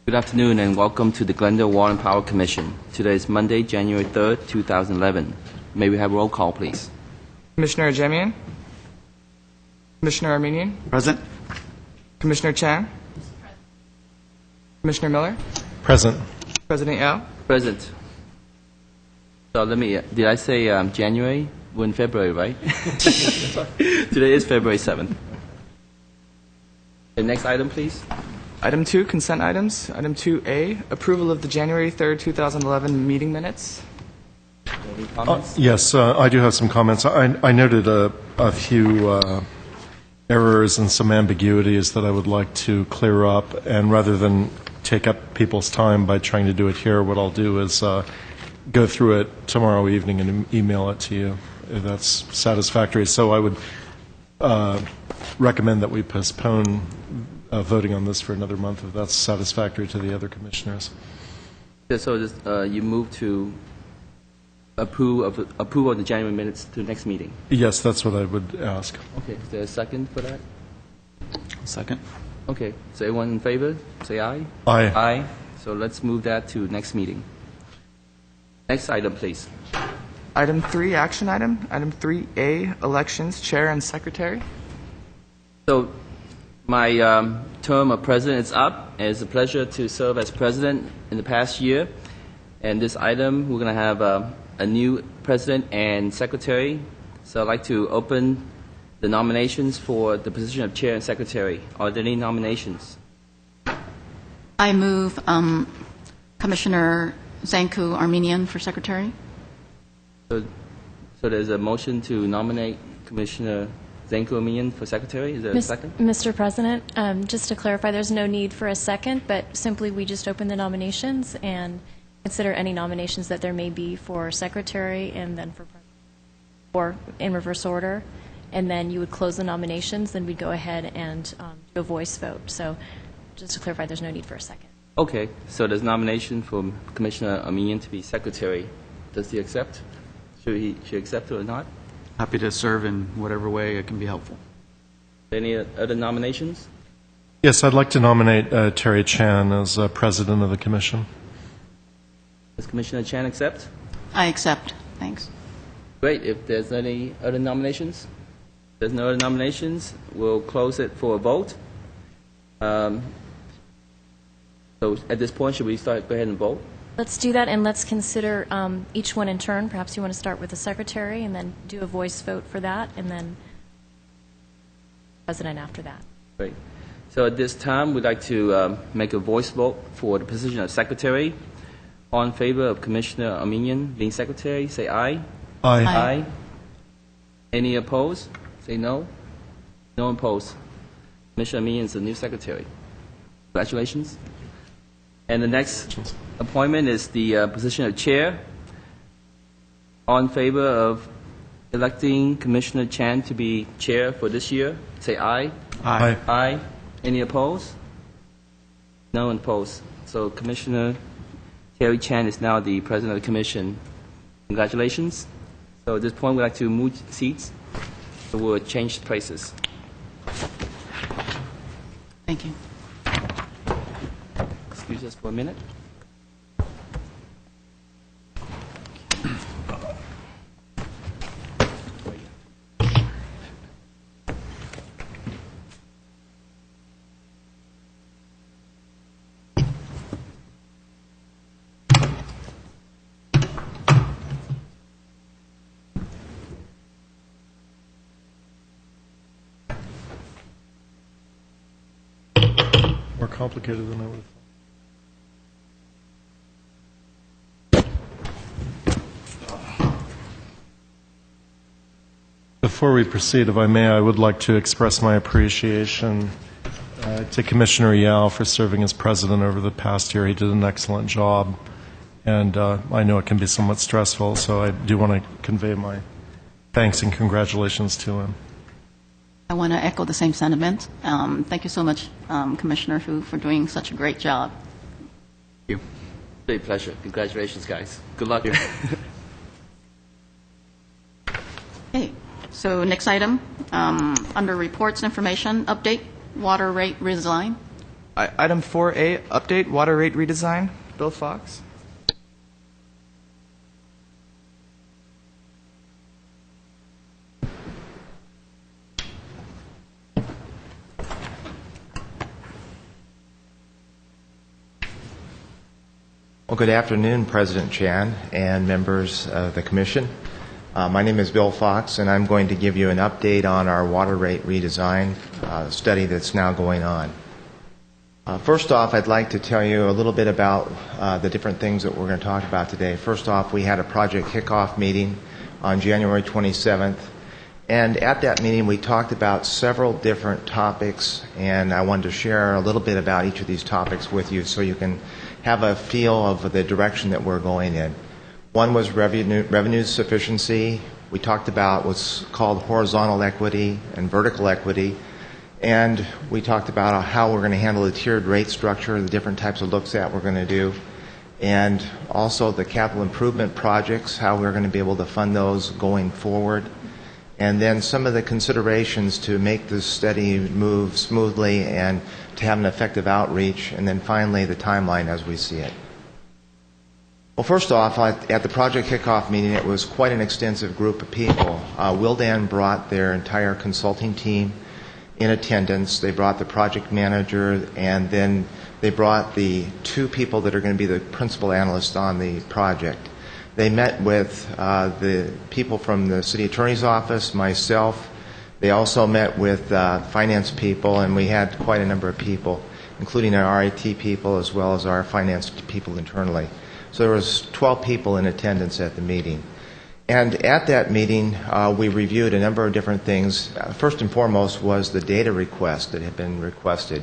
Good afternoon and welcome to the Glendale Water and Power Commission. Today is Monday, January 3rd, 2011. May we have roll call, please? Commissioner Ajemian? Commissioner Armenian? Present. Commissioner Chan? Commissioner Miller? Present. President Yao? Present. So did I say January? We're in February, right? Today is February 7th. The next item, please. Item 2, consent items. Item 2A, approval of the January 3rd, 2011 meeting minutes. Any comments? Yes, I do have some comments. I noted a few errors and some ambiguities that I would like to clear up. And rather than take up people's time by trying to do it here, what I'll do is go through it tomorrow evening and email it to you, if that's satisfactory. So I would recommend that we postpone voting on this for another month, if that's satisfactory to the other commissioners. Yeah, so you move to approve of the January minutes to the next meeting. Yes, that's what I would ask. Okay, is there a second for that? Second. Okay, so everyone in favor, say aye. Aye. Aye. So let's move that to next meeting. Next item, please. Item 3, action item. Item 3A, elections, chair and secretary. So my term of president is up. It's a pleasure to serve as president in the past year. And this item, we're going to have a new president and secretary. So I'd like to open the nominations for the position of chair and secretary. Are there any nominations? I move Commissioner Zanku Armenian for secretary. So there's a motion to nominate Commissioner Zanku Armenian for secretary. Is there a second? Mr. President, just to clarify, there's no need for a second, but simply we just open the nominations and consider any nominations that there may be for secretary and then for or in reverse order. And then you would close the nominations, then we'd go ahead and do a voice vote. So just to clarify, there's no need for a second. Okay, so there's nomination for Commissioner Armenian to be secretary. Does he accept? Should he accept it or not? Happy to serve in whatever way it can be helpful. Any other nominations? Yes, I'd like to nominate Terry Chan as president of the commission. Does Commissioner Chan accept? I accept. Thanks. Great. If there's any other nominations, if there's no other nominations, we'll close it for a vote. So at this point, should we go ahead and vote? Let's do that, and let's consider each one in turn. Perhaps you want to start with the secretary and then do a voice vote for that, and then president after that. Great. So at this time, we'd like to make a voice vote for the position of secretary. All in favor of Commissioner Armenian being secretary, say aye. Aye. Aye. Any opposed? Say no. No opposed. Commissioner Armenian is the new secretary. Congratulations. And the next appointment is the position of chair. All in favor of electing Commissioner Chan to be chair for this year, say aye. Aye. Aye. Any opposed? No one opposed. So Commissioner Terry Chan is now the president of the commission. Congratulations. So at this point, we'd like to move seats. So we'll change places. Thank you. Excuse us for a minute. More complicated than I would have thought. Before we proceed, if I may, I would like to express my appreciation to Commissioner Yao for serving as president over the past year. He did an excellent job, and I know it can be somewhat stressful, so I do want to convey my thanks and congratulations to him. I want to echo the same sentiment. Thank you so much, Commissioner Hu, for doing such a great job. Thank you. Big pleasure. Congratulations, guys. Good luck. Okay. So next item, under reports information update, water rate redesign. Item 4A, update water rate redesign. Bill Fox. Well, good afternoon, President Chan and members of the Commission. My name is Bill Fox, and I'm going to give you an update on our water rate redesign study that's now going on. First off, I'd like to tell you a little bit about the different things that we're going to talk about today. First off, we had a project kickoff meeting on January 27th, and at that meeting we talked about several different topics, and I wanted to share a little bit about each of these topics with you so you can have a feel of the direction that we're going in. One was revenue sufficiency. We talked about what's called horizontal equity and vertical equity. And we talked about how we're going to handle the tiered rate structure, the different types of looks at we're going to do, and also the capital improvement projects, how we're going to be able to fund those going forward. And then some of the considerations to make this study move smoothly and to have an effective outreach, and then finally the timeline as we see it. Well, first off, at the project kickoff meeting, it was quite an extensive group of people. Willdan brought their entire consulting team in attendance. They brought the project manager, and then they brought the two people that are going to be the principal analysts on the project. They met with the people from the city attorney's office, myself. They also met with finance people, and we had quite a number of people, including our IT people as well as our finance people internally. So there was 12 people in attendance at the meeting. And at that meeting, we reviewed a number of different things. First and foremost was the data request that had been requested.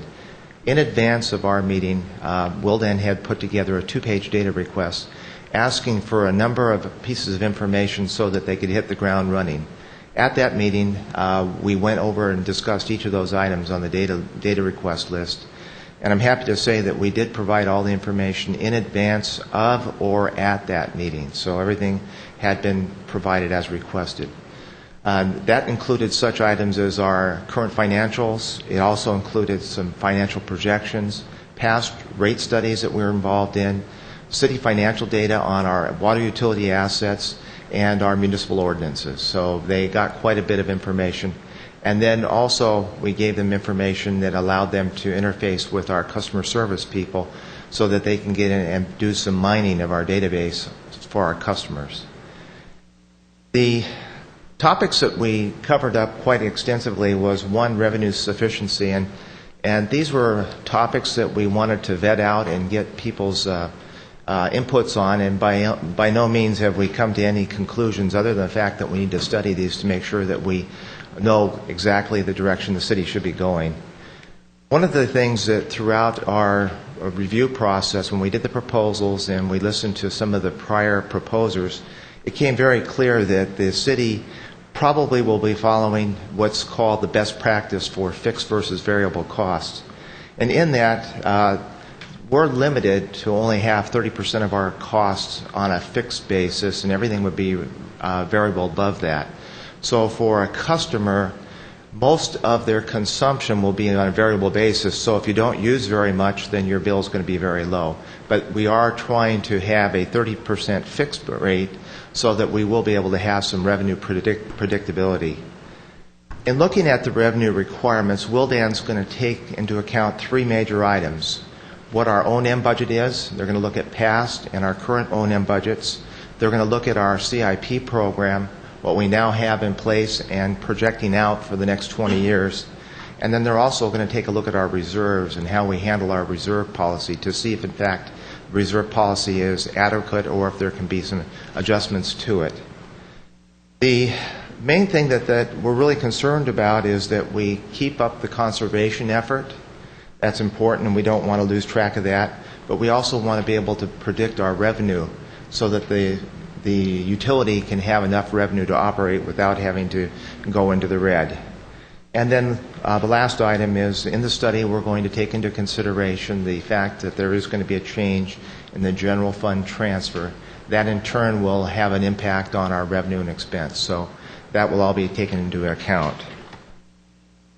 In advance of our meeting, Willdan had put together a 2-page data request asking for a number of pieces of information so that they could hit the ground running. At that meeting, we went over and discussed each of those items on the data request list. And I'm happy to say that we did provide all the information in advance of or at that meeting. So everything had been provided as requested. That included such items as our current financials. It also included some financial projections, past rate studies that we were involved in, city financial data on our water utility assets, and our municipal ordinances. So they got quite a bit of information. And then also we gave them information that allowed them to interface with our customer service people so that they can get in and do some mining of our database for our customers. The topics that we covered up quite extensively was one, revenue sufficiency, and these were topics that we wanted to vet out and get people's inputs on, and by no means have we come to any conclusions other than the fact that we need to study these to make sure that we know exactly the direction the city should be going. One of the things that throughout our review process, when we did the proposals and we listened to some of the prior proposers, it became very clear that the city probably will be following what's called the best practice for fixed versus variable costs. And in that, we're limited to only have 30% of our costs on a fixed basis, and everything would be variable above that. So for a customer, most of their consumption will be on a variable basis. So if you don't use very much, then your bill is going to be very low. But we are trying to have a 30% fixed rate so that we will be able to have some revenue predictability. In looking at the revenue requirements, Willdan's going to take into account 3 major items. What our O&M budget is. They're going to look at past and our current O&M budgets. They're going to look at our CIP program, what we now have in place and projecting out for the next 20 years. And then they're also going to take a look at our reserves and how we handle our reserve policy to see if, in fact, reserve policy is adequate or if there can be some adjustments to it. The main thing that we're really concerned about is that we keep up the conservation effort. That's important, and we don't want to lose track of that. But we also want to be able to predict our revenue so that the utility can have enough revenue to operate without having to go into the red. And then the last item is, in the study, we're going to take into consideration the fact that there is going to be a change in the general fund transfer. That, in turn, will have an impact on our revenue and expense. So that will all be taken into account.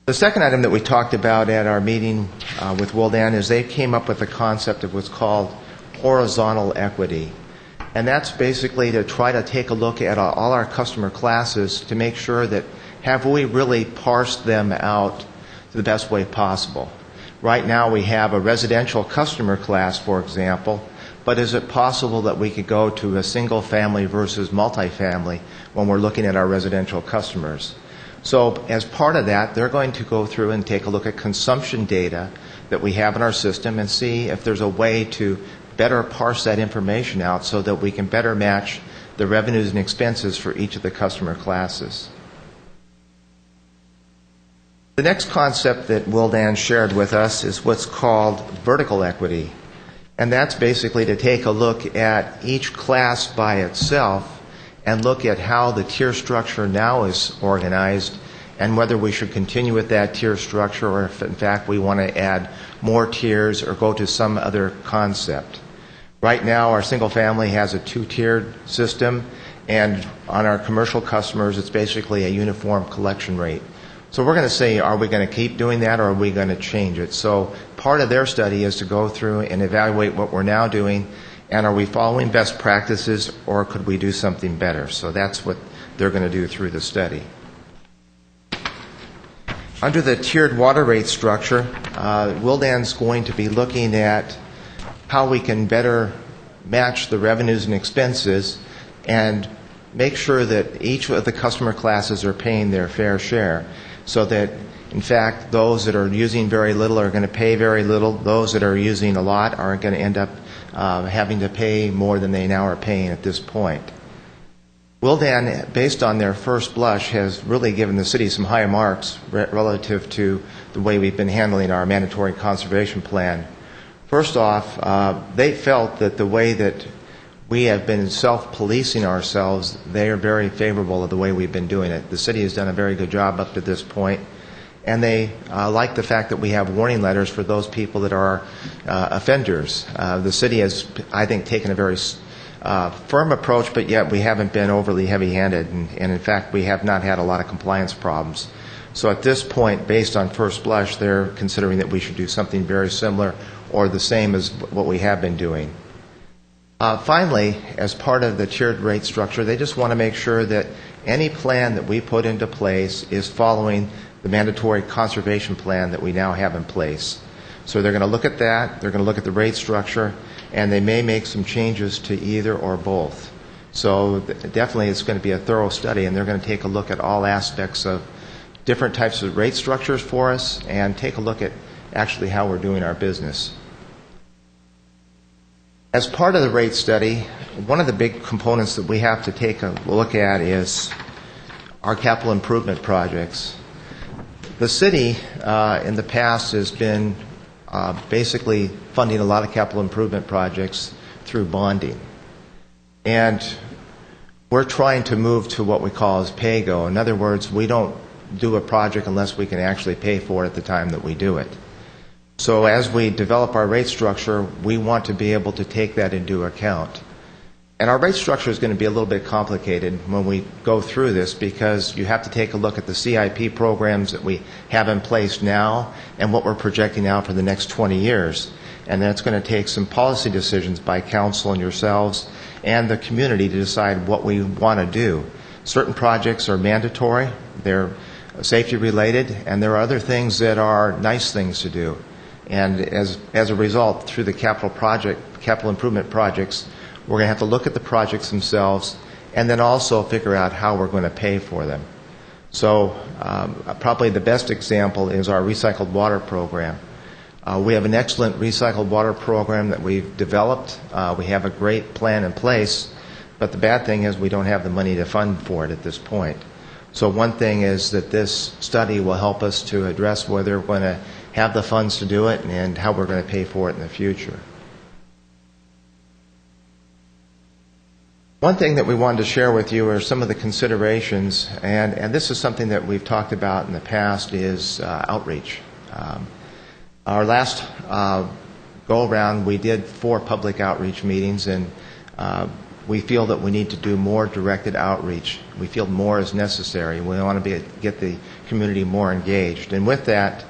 The second item that we talked about at our meeting with Willdan is they came up with the concept of what's called horizontal equity. And that's basically to try to take a look at all our customer classes to make sure that have we really parsed them out to the best way possible. Right now we have a residential customer class, for example, but is it possible that we could go to a single family versus multifamily when we're looking at our residential customers? So as part of that, they're going to go through and take a look at consumption data that we have in our system and see if there's a way to better parse that information out so that we can better match the revenues and expenses for each of the customer classes. The next concept that Willdan shared with us is what's called vertical equity. And that's basically to take a look at each class by itself and look at how the tier structure now is organized and whether we should continue with that tier structure or if in fact we want to add more tiers or go to some other concept. Right now our single family has a two-tiered system, and on our commercial customers it's basically a uniform collection rate. So we're going to say, are we going to keep doing that or are we going to change it? So part of their study is to go through and evaluate what we're now doing, and are we following best practices or could we do something better? So that's what they're going to do through the study. Under the tiered water rate structure, Willdan's going to be looking at how we can better match the revenues and expenses and make sure that each of the customer classes are paying their fair share, so that in fact those that are using very little are going to pay very little, those that are using a lot are going to end up having to pay more than they now are paying at this point. Willdan, based on their first blush, has really given the city some high marks relative to the way we've been handling our mandatory conservation plan. First off, they felt that the way that we have been self-policing ourselves, they are very favorable of the way we've been doing it. The city has done a very good job up to this point, and they like the fact that we have warning letters for those people that are offenders. The city has, I think, taken a very firm approach, but yet we haven't been overly heavy-handed, and in fact we have not had a lot of compliance problems. So at this point, based on first blush, they're considering that we should do something very similar or the same as what we have been doing. Finally, as part of the tiered rate structure, they just want to make sure that any plan that we put into place is following the mandatory conservation plan that we now have in place. So they're going to look at that, they're going to look at the rate structure, and they may make some changes to either or both. So definitely it's going to be a thorough study, and they're going to take a look at all aspects of different types of rate structures for us and take a look at actually how we're doing our business. As part of the rate study, one of the big components that we have to take a look at is our capital improvement projects. The city in the past has been basically funding a lot of capital improvement projects through bonding. And we're trying to move to what we call as pay-go. In other words, we don't do a project unless we can actually pay for it at the time that we do it. So as we develop our rate structure, we want to be able to take that into account. And our rate structure is going to be a little bit complicated when we go through this, because you have to take a look at the CIP programs that we have in place now and what we're projecting out for the next 20 years. And that's going to take some policy decisions by council and yourselves and the community to decide what we want to do. Certain projects are mandatory, they're safety related, and there are other things that are nice things to do. And as a result, through the capital improvement projects, we're going to have to look at the projects themselves and then also figure out how we're going to pay for them. So probably the best example is our recycled water program. We have an excellent recycled water program that we've developed. We have a great plan in place, but the bad thing is we don't have the money to fund for it at this point. So one thing is that this study will help us to address whether we're going to have the funds to do it and how we're going to pay for it in the future. One thing that we wanted to share with you are some of the considerations, and this is something that we've talked about in the past, is outreach. Our last go-around, we did 4 public outreach meetings, and we feel that we need to do more directed outreach. We feel more is necessary. We want to get the community more engaged. And with that,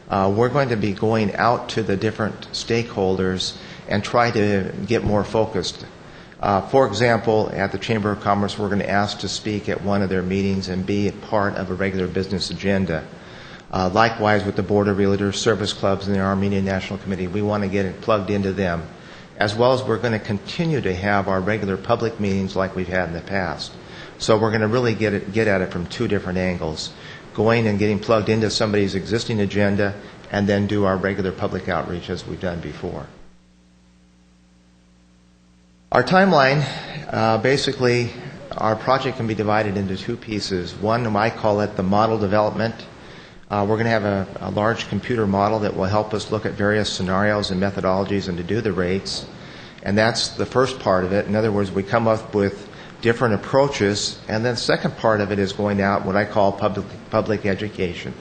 we're going to be going out to the different stakeholders and try to get more focused. For example, at the Chamber of Commerce, we're going to ask to speak at one of their meetings and be a part of a regular business agenda. Likewise, with the Board of Realtors, Service Clubs, and the Armenian National Committee, we want to get it plugged into them, as well as we're going to continue to have our regular public meetings like we've had in the past. So we're going to really get at it from two different angles, going and getting plugged into somebody's existing agenda, and then do our regular public outreach as we've done before. Our timeline, basically, our project can be divided into two pieces. One, I call it the model development. We're going to have a large computer model that will help us look at various scenarios and methodologies and to do the rates. And that's the first part of it. In other words, we come up with different approaches. And then the second part of it is going out what I call public education.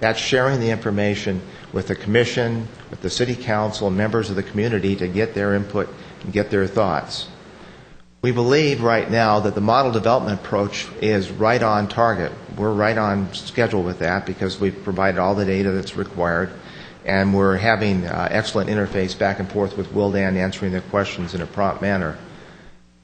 That's sharing the information with the commission, with the city council, members of the community to get their input and get their thoughts. We believe right now that the model development approach is right on target. We're right on schedule with that because we've provided all the data that's required, and we're having excellent interface back and forth with Wildan, answering their questions in a prompt manner.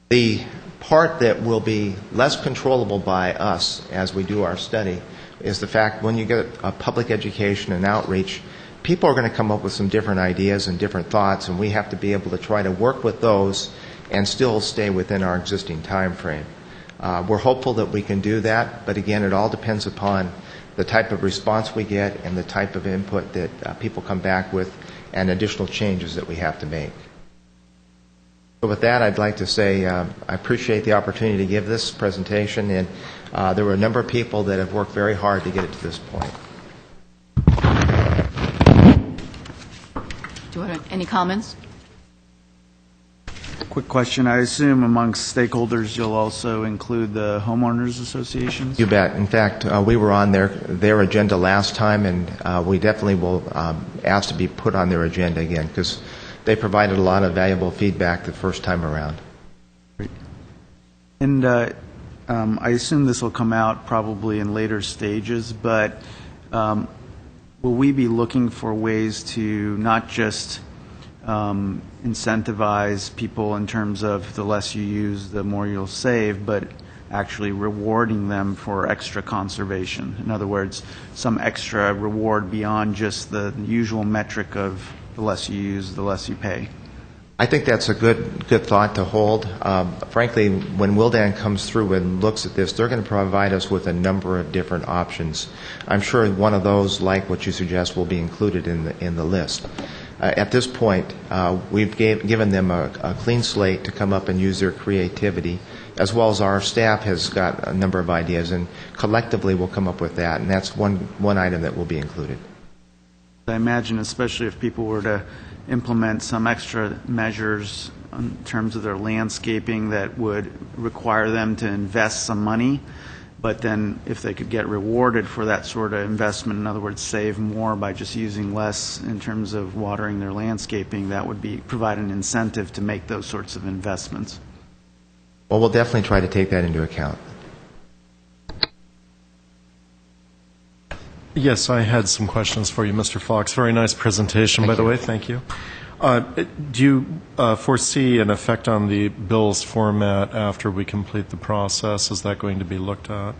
The part that will be less controllable by us as we do our study is the fact when you get a public education and outreach, people are going to come up with some different ideas and different thoughts, and we have to be able to try to work with those and still stay within our existing time frame. We're hopeful that we can do that, but again, it all depends upon the type of response we get and the type of input that people come back with and additional changes that we have to make. So with that, I'd like to say I appreciate the opportunity to give this presentation, and there were a number of people that have worked very hard to get it to this point. Do you want any comments? Quick question. I assume amongst stakeholders you'll also include the homeowners associations? You bet. In fact, we were on their agenda last time, and we definitely will ask to be put on their agenda again because they provided a lot of valuable feedback the first time around. Great. And I assume this will come out probably in later stages, but will we be looking for ways to not just incentivize people in terms of the less you use, the more you'll save, but actually rewarding them for extra conservation? In other words, some extra reward beyond just the usual metric of the less you use, the less you pay. I think that's a good thought to hold. Frankly, when Wildan comes through and looks at this, they're going to provide us with a number of different options. I'm sure one of those, like what you suggest, will be included in the list. At this point, we've given them a clean slate to come up and use their creativity, as well as our staff has got a number of ideas, and collectively we'll come up with that, and that's one item that will be included. I imagine, especially if people were to implement some extra measures in terms of their landscaping that would require them to invest some money, but then if they could get rewarded for that sort of investment, in other words, save more by just using less in terms of watering their landscaping, that would provide an incentive to make those sorts of investments. Well, we'll definitely try to take that into account. Yes, I had some questions for you, Mr. Fox. Very nice presentation, by the way. Thank you. Do you foresee an effect on the bill's format after we complete the process? Is that going to be looked at?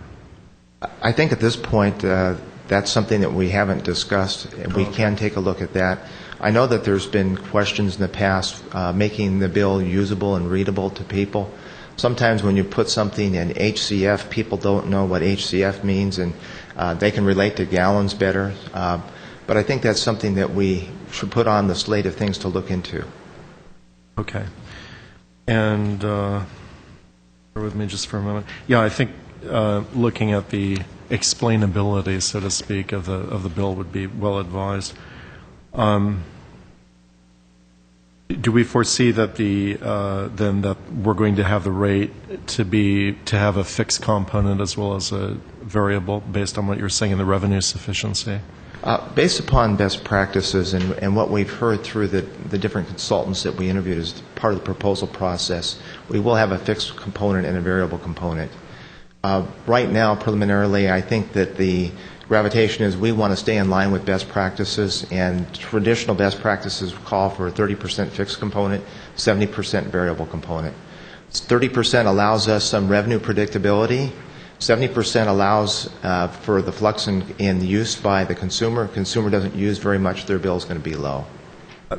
I think at this point, that's something that we haven't discussed. We can take a look at that. I know that there's been questions in the past making the bill usable and readable to people. Sometimes when you put something in HCF, people don't know what HCF means, and they can relate to gallons better. But I think that's something that we should put on the slate of things to look into. Okay. And bear with me just for a moment. Yeah, I think looking at the explainability, so to speak, of the bill would be well advised. Do we foresee that then that we're going to have the rate to have a fixed component as well as a variable based on what you're saying in the revenue sufficiency? Based upon best practices and what we've heard through the different consultants that we interviewed as part of the proposal process, we will have a fixed component and a variable component. Right now, preliminarily, I think that the gravitation is we want to stay in line with best practices, and traditional best practices call for a 30% fixed component, 70% variable component. 30% allows us some revenue predictability. 70% allows for the flux in use by the consumer. Consumer doesn't use very much, their bill is going to be low.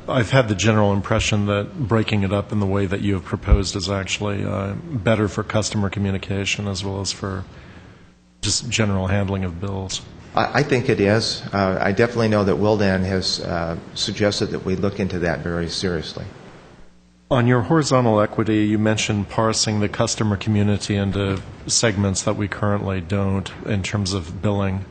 I've had the general impression that breaking it up in the way that you have proposed is actually better for customer communication as well as for just general handling of bills. I think it is. I definitely know that Willdan has suggested that we look into that very seriously. On your horizontal equity, you mentioned parsing the customer community into segments that we currently don't in terms of billing.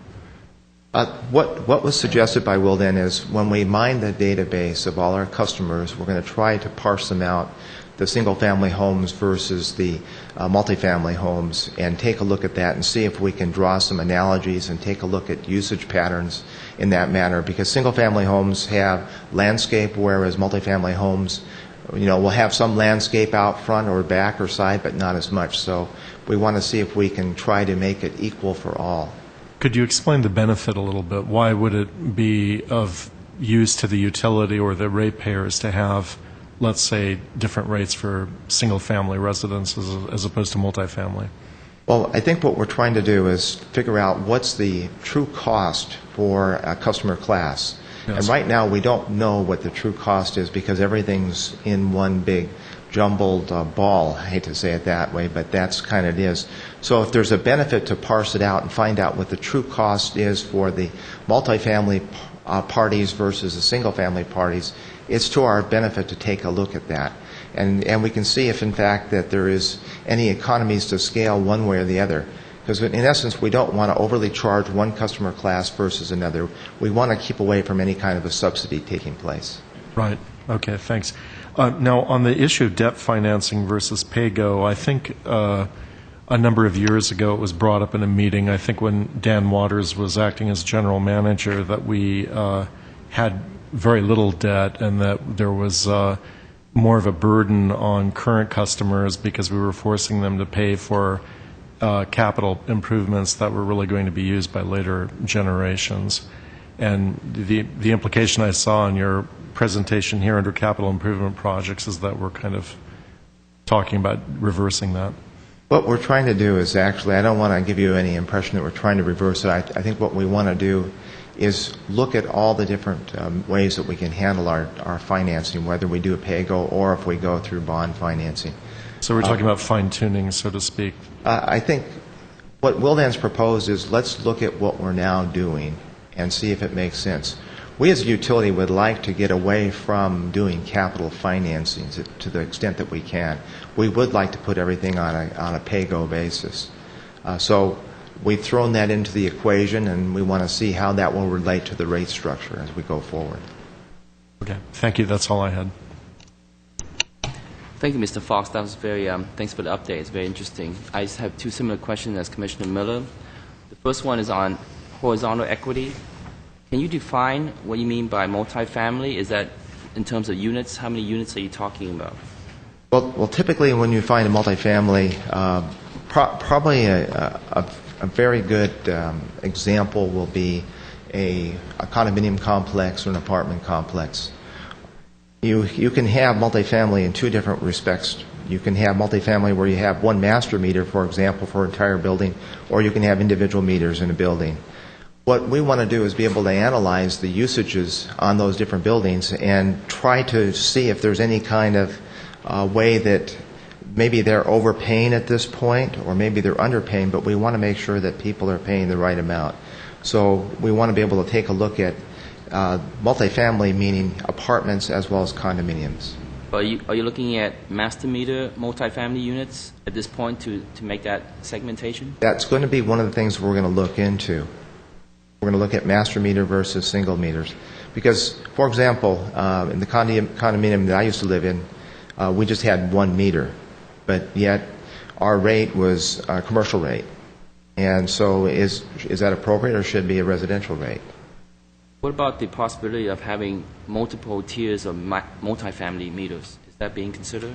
What was suggested by Willdan is when we mine the database of all our customers, we're going to try to parse them out, the single-family homes versus the multifamily homes, and take a look at that and see if we can draw some analogies and take a look at usage patterns in that manner. Because single-family homes have landscape, whereas multifamily homes, we'll have some landscape out front or back or side, but not as much. So we want to see if we can try to make it equal for all. Could you explain the benefit a little bit? Why would it be of use to the utility or the ratepayers to have, let's say, different rates for single-family residences as opposed to multifamily? Well, I think what we're trying to do is figure out what's the true cost for a customer class. Yes. And right now, we don't know what the true cost is because everything's in one big jumbled ball. I hate to say it that way, but that's kind of it is. So if there's a benefit to parse it out and find out what the true cost is for the multifamily parties versus the single-family parties, it's to our benefit to take a look at that. And we can see if, in fact, that there is any economies to scale one way or the other. Because in essence, we don't want to overly charge one customer class versus another. We want to keep away from any kind of a subsidy taking place. Right. Okay, thanks. Now, on the issue of debt financing versus pay-go, I think a number of years ago it was brought up in a meeting, I think when Dan Waters was acting as general manager, that we had very little debt and that there was more of a burden on current customers because we were forcing them to pay for capital improvements that were really going to be used by later generations. And the implication I saw in your presentation here under capital improvement projects is that we're kind of talking about reversing that. What we're trying to do is actually, I don't want to give you any impression that we're trying to reverse it. I think what we want to do is look at all the different ways that we can handle our financing, whether we do a pay-go or if we go through bond financing. So we're talking about fine-tuning, so to speak. I think what Willdan's proposed is let's look at what we're now doing and see if it makes sense. We as a utility would like to get away from doing capital financing to the extent that we can. We would like to put everything on a pay-go basis. So we've thrown that into the equation, and we want to see how that will relate to the rate structure as we go forward. Okay. Thank you. That's all I had. Thank you, Mr. Fox. That was very, thanks for the update. It's very interesting. I just have two similar questions as Commissioner Miller. The first one is on horizontal equity. Can you define what you mean by multifamily? Is that in terms of units? How many units are you talking about? Well, typically when you find a multifamily, probably a very good example will be a condominium complex or an apartment complex. You can have multifamily in two different respects. You can have multifamily where you have one master meter, for example, for an entire building, or you can have individual meters in a building. What we want to do is be able to analyze the usages on those different buildings and try to see if there's any kind of way that maybe they're overpaying at this point or maybe they're underpaying, but we want to make sure that people are paying the right amount. So we want to be able to take a look at multifamily, meaning apartments as well as condominiums. Are you looking at master meter multifamily units at this point to make that segmentation? That's going to be one of the things we're going to look into. We're going to look at master meter versus single meters. Because, for example, in the condominium that I used to live in, we just had one meter, but yet our rate was a commercial rate. And so is that appropriate or should it be a residential rate? What about the possibility of having multiple tiers of multifamily meters? Is that being considered?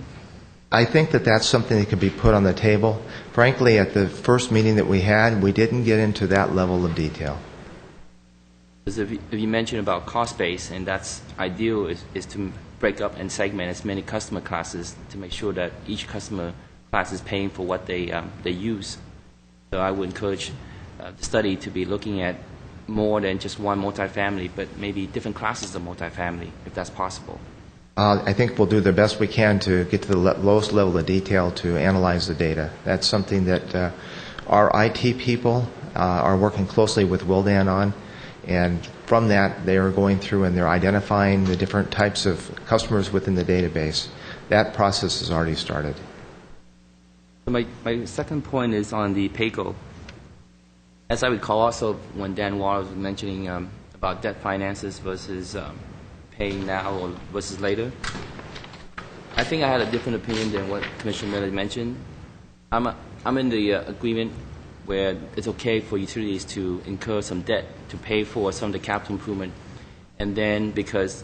I think that that's something that could be put on the table. Frankly, at the first meeting that we had, we didn't get into that level of detail. Because if you mention about cost base, and that's ideal, is to break up and segment as many customer classes to make sure that each customer class is paying for what they use. So I would encourage the study to be looking at more than just one multifamily, but maybe different classes of multifamily, if that's possible. I think we'll do the best we can to get to the lowest level of detail to analyze the data. That's something that our IT people are working closely with Wildan on, and from that they are going through and they're identifying the different types of customers within the database. That process has already started. My second point is on the PAYGO. As I recall also when Dan Waller was mentioning about debt finances versus paying now or versus later, I think I had a different opinion than what Commissioner Miller mentioned. I'm in the agreement where it's okay for utilities to incur some debt to pay for some of the capital improvement, and then because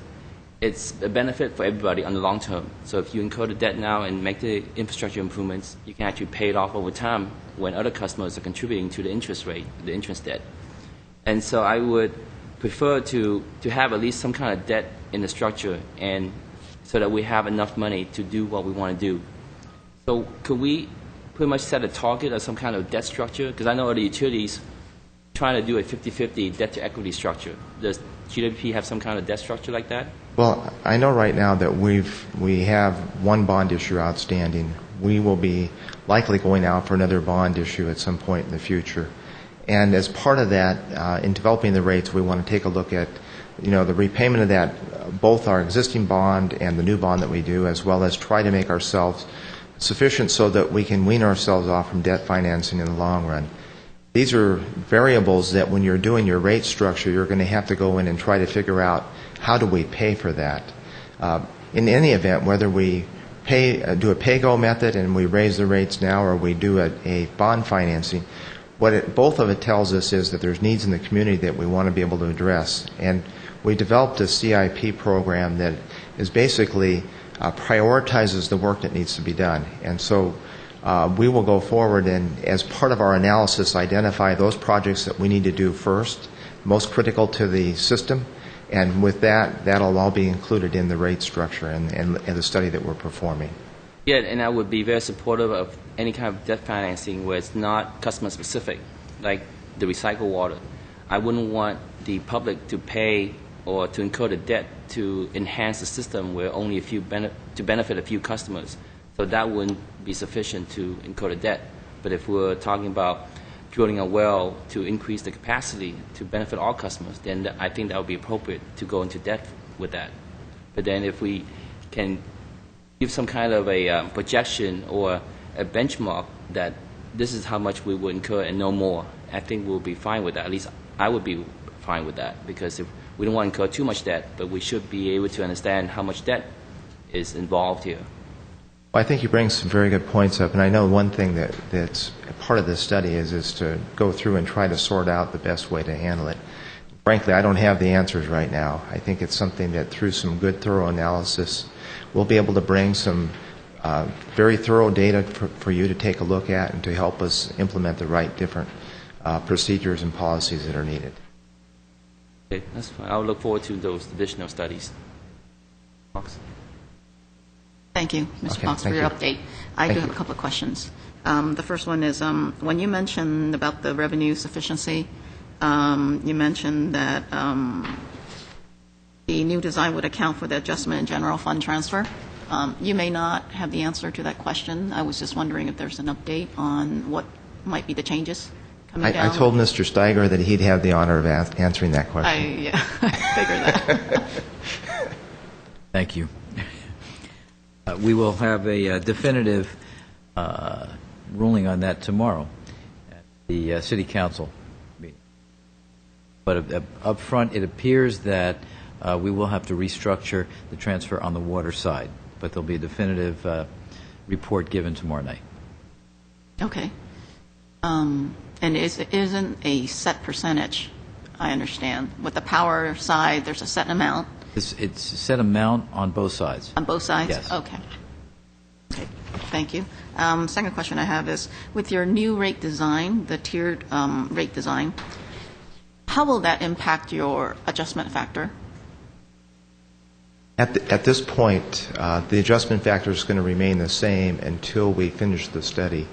it's a benefit for everybody on the long term. So if you incur the debt now and make the infrastructure improvements, you can actually pay it off over time when other customers are contributing to the interest rate, the interest debt. And so I would prefer to have at least some kind of debt in the structure, and so that we have enough money to do what we want to do. So could we pretty much set a target or some kind of debt structure? Because I know other utilities trying to do a 50-50 debt-to-equity structure. Does GWP have some kind of debt structure like that? Well, I know right now that we have one bond issue outstanding. We will be likely going out for another bond issue at some point in the future. And as part of that, in developing the rates, we want to take a look at, the repayment of that, both our existing bond and the new bond that we do, as well as try to make ourselves sufficient so that we can wean ourselves off from debt financing in the long run. These are variables that when you're doing your rate structure, you're going to have to go in and try to figure out how do we pay for that. In any event, whether we do a pay-go method and we raise the rates now, or we do a bond financing, both of it tells us is that there's needs in the community that we want to be able to address. And we developed a CIP program that is basically prioritizes the work that needs to be done. And so we will go forward and, as part of our analysis, identify those projects that we need to do first, most critical to the system. And with that, that'll all be included in the rate structure and the study that we're performing. Yeah, and I would be very supportive of any kind of debt financing where it's not customer specific, like the recycled water. I wouldn't want the public to pay or to incur the debt to enhance the system where only to benefit a few customers. So that wouldn't be sufficient to incur the debt. But if we're talking about drilling a well to increase the capacity to benefit all customers, then I think that would be appropriate to go into debt with that. But then if we can give some kind of a projection or a benchmark that this is how much we would incur and no more, I think we'll be fine with that. At least I would be fine with that, because if we don't want to incur too much debt, but we should be able to understand how much debt is involved here. Well, I think you bring some very good points up, and I know one thing that's part of this study is to go through and try to sort out the best way to handle it. Frankly, I don't have the answers right now. I think it's something that through some good, thorough analysis, we'll be able to bring some very thorough data for you to take a look at and to help us implement the right different procedures and policies that are needed. Okay, that's fine. I'll look forward to those additional studies. Fox? Thank you, Mr. Okay, Fox, for thank your you. update. I do have a couple of questions. The first one is, when you mentioned about the revenue sufficiency, you mentioned that the new design would account for the adjustment in general fund transfer. You may not have the answer to that question. I was just wondering if there's an update on what might be the changes coming down. I told Mr. Steiger that he'd have the honor of answering that question. I figured that. Thank you. We will have a definitive ruling on that tomorrow at the City Council meeting. But up front, it appears that we will have to restructure the transfer on the water side, but there'll be a definitive report given tomorrow night. Okay. And isn't a set percentage I understand. With the power side, there's a set amount It's a set amount on both sides. on both sides? Yes. Okay. Okay, thank you. Second question I have is, with your new rate design, the tiered rate design, how will that impact your adjustment factor? At this point, the adjustment factor is going to remain the same until we finish the study.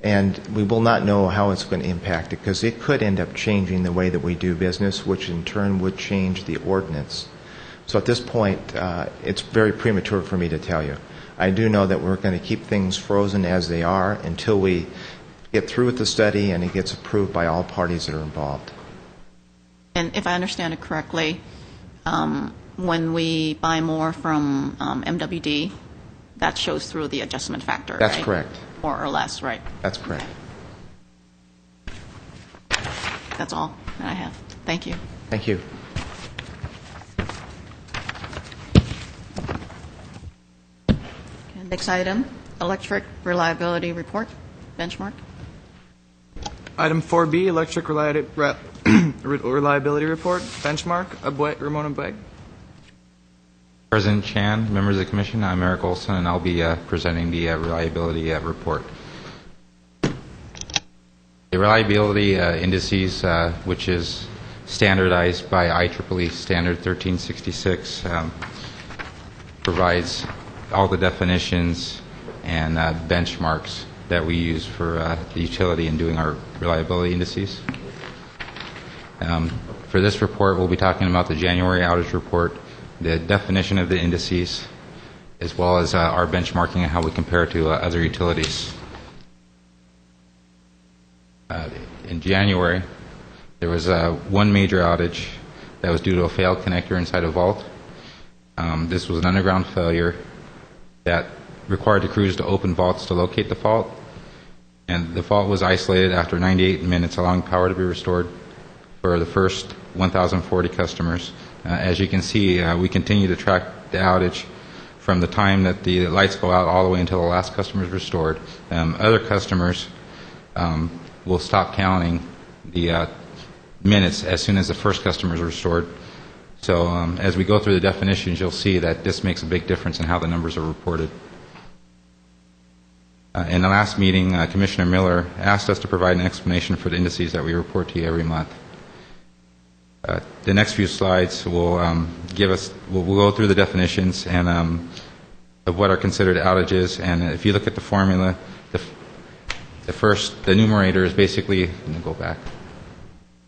And we will not know how it's going to impact it, because it could end up changing the way that we do business, which in turn would change the ordinance. So at this point, it's very premature for me to tell you. I do know that we're going to keep things frozen as they are until we get through with the study and it gets approved by all parties that are involved. And if I understand it correctly, when we buy more from MWD, that shows through the adjustment factor, That's right? correct. More or less, right? That's correct. That's all that I have. Thank you. Thank you. Okay, next item, electric reliability report, benchmark. Item 4B, electric reliability report, benchmark, Ramona Abweg. President Chan, members of the Commission, I'm Eric Olson, and I'll be presenting the reliability report. The reliability indices, which is standardized by IEEE Standard 1366, provides all the definitions and benchmarks that we use for the utility in doing our reliability indices. For this report, we'll be talking about the January outage report, the definition of the indices, as well as our benchmarking and how we compare to other utilities. In January, there was one major outage that was due to a failed connector inside a vault. This was an underground failure that required the crews to open vaults to locate the fault, and the fault was isolated after 98 minutes, allowing power to be restored for the first 1,040 customers. As you can see, we continue to track the outage from the time that the lights go out all the way until the last customer is restored. Other customers will stop counting the minutes as soon as the first customer is restored. So as we go through the definitions, you'll see that this makes a big difference in how the numbers are reported. In the last meeting, Commissioner Miller asked us to provide an explanation for the indices that we report to you every month. The next few slides will we'll go through the definitions and of what are considered outages. And if you look at the formula, the numerator is basically, let me go back.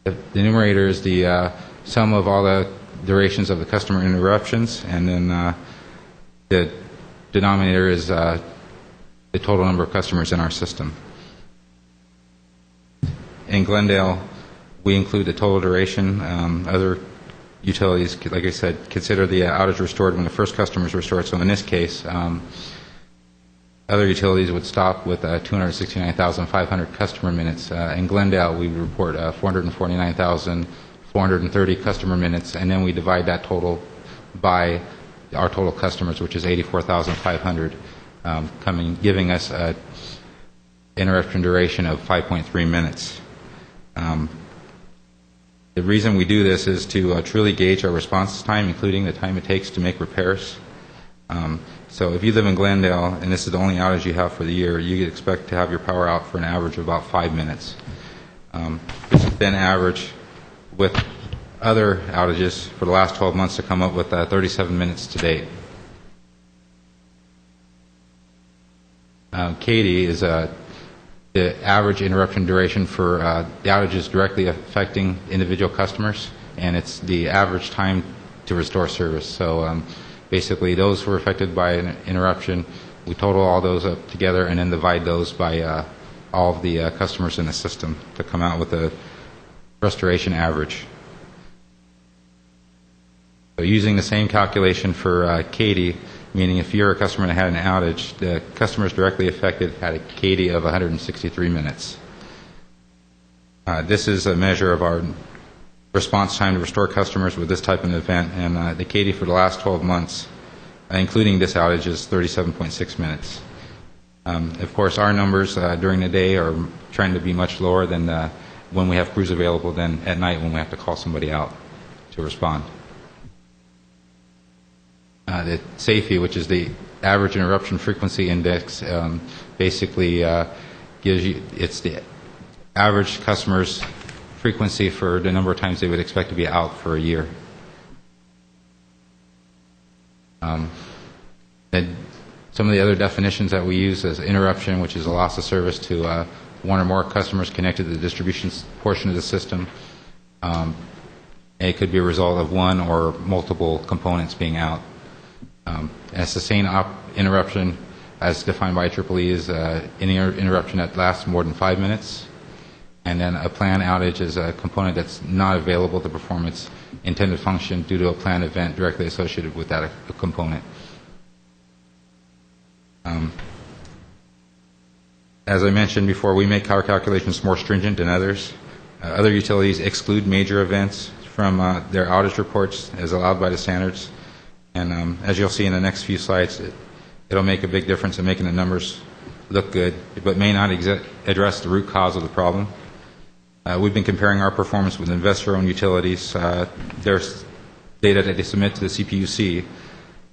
The numerator is the sum of all the durations of the customer interruptions, and then the denominator is the total number of customers in our system. In Glendale, we include the total duration. Other utilities, like I said, consider the outage restored when the first customer is restored. So in this case, other utilities would stop with 269,500 customer minutes. In Glendale, we report 449,430 customer minutes, and then we divide that total by our total customers, which is 84,500, giving us an interruption duration of 5.3 minutes. The reason we do this is to truly gauge our response time, including the time it takes to make repairs. So if you live in Glendale and this is the only outage you have for the year, you expect to have your power out for an average of about 5 minutes. This is then average with other outages for the last 12 months to come up with 37 minutes to date. Katie is the average interruption duration for the outages directly affecting individual customers, and it's the average time to restore service. So basically, those who were affected by an interruption, we total all those up together and then divide those by all of the customers in the system to come out with a restoration average. So using the same calculation for Katie, meaning if you're a customer that had an outage, the customers directly affected had a Katie of 163 minutes. This is a measure of our response time to restore customers with this type of event, and the Katie for the last 12 months, including this outage, is 37.6 minutes. Of course, our numbers during the day are trying to be much lower than the when we have crews available than at night when we have to call somebody out to respond. The SAFE, which is the Average Interruption Frequency Index, basically gives you, it's the average customer's frequency for the number of times they would expect to be out for a year. And some of the other definitions that we use is interruption, which is a loss of service to one or more customers connected to the distribution portion of the system. It could be a result of one or multiple components being out. A sustained interruption, as defined by IEEE, is any interruption that lasts more than 5 minutes. And then a planned outage is a component that's not available to perform its intended function due to a planned event directly associated with that component. As I mentioned before, we make our calculations more stringent than others. Other utilities exclude major events from their outage reports as allowed by the standards. And as you'll see in the next few slides, it'll make a big difference in making the numbers look good, but may not address the root cause of the problem. We've been comparing our performance with investor-owned utilities. There's data that they submit to the CPUC.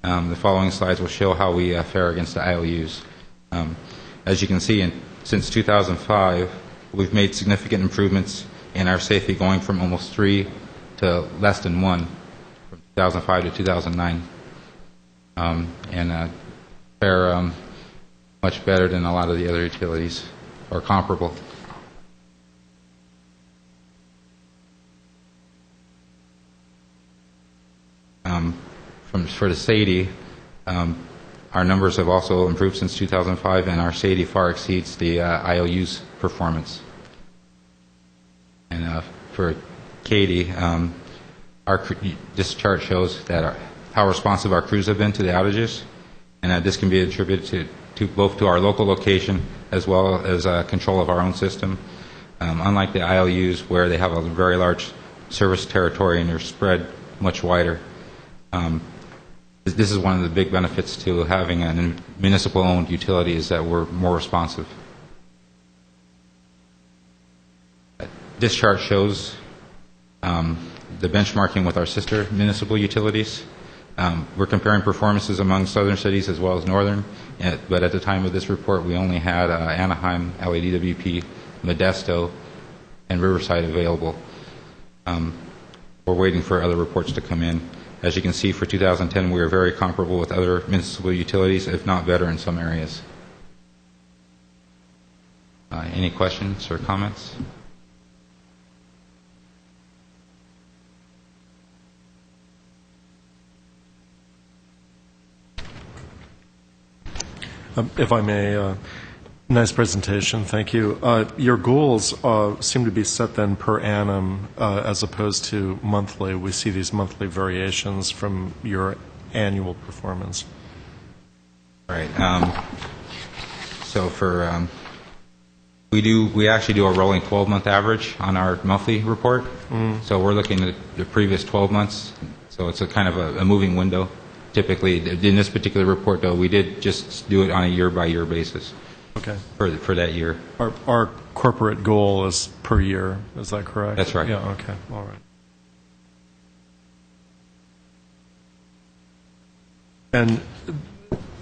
The following slides will show how we fare against the IOUs. As you can see, since 2005, we've made significant improvements in our safety, going from almost 3 to less than 1 from 2005 to 2009. And fare much better than a lot of the other utilities, or comparable. For the SAIDI, our numbers have also improved since 2005, and our SAIDI far exceeds the IOU's performance. And for CAIDI, this chart shows that how responsive our crews have been to the outages, and this can be attributed to both to our local location as well as control of our own system. Unlike the IOUs, where they have a very large service territory and they're spread much wider, this is one of the big benefits to having a municipal-owned utility, is that we're more responsive. This chart shows the benchmarking with our sister municipal utilities. We're comparing performances among southern cities as well as northern, but at the time of this report, we only had Anaheim, LADWP, Modesto, and Riverside available. We're waiting for other reports to come in. As you can see, for 2010, we are very comparable with other municipal utilities, if not better in some areas. Any questions or comments? If I may, nice presentation, thank you. Your goals seem to be set then per annum as opposed to monthly. We see these monthly variations from your annual performance. Right. So for we actually do a rolling 12-month average on our monthly report. So we're looking at the previous 12 months. So it's a kind of a moving window. Typically, in this particular report, though, we did just do it on a year-by-year basis. Okay. For that year. Our corporate goal is per year. Is that correct? That's right. Yeah. Okay. All right. And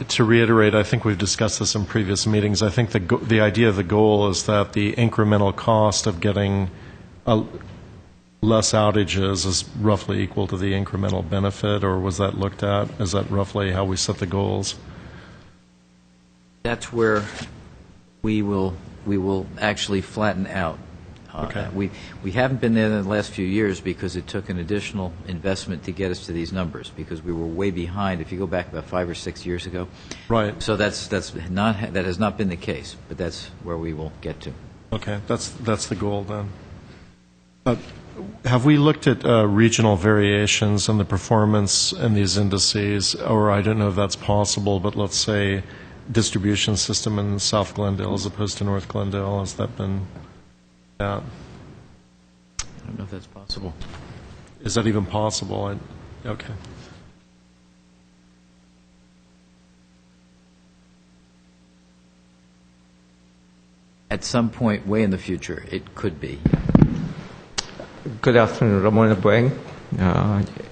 to reiterate, I think we've discussed this in previous meetings. I think the idea of the goal is that the incremental cost of getting less outages is roughly equal to the incremental benefit, or was that looked at? Is that roughly how we set the goals? That's where we will actually flatten out. Okay. We haven't been there in the last few years because it took an additional investment to get us to these numbers, because we were way behind if you go back about 5 or 6 years ago. Right. So that has not been the case, but that's where we will get to. Okay, that's the goal then. Have we looked at regional variations in the performance in these indices, or I don't know if that's possible, but let's say distribution system in South Glendale as opposed to North Glendale? Has that been out? I don't know if that's possible. Is that even possible? Okay. At some point way in the future, it could be. Good afternoon, Ramon Abueng,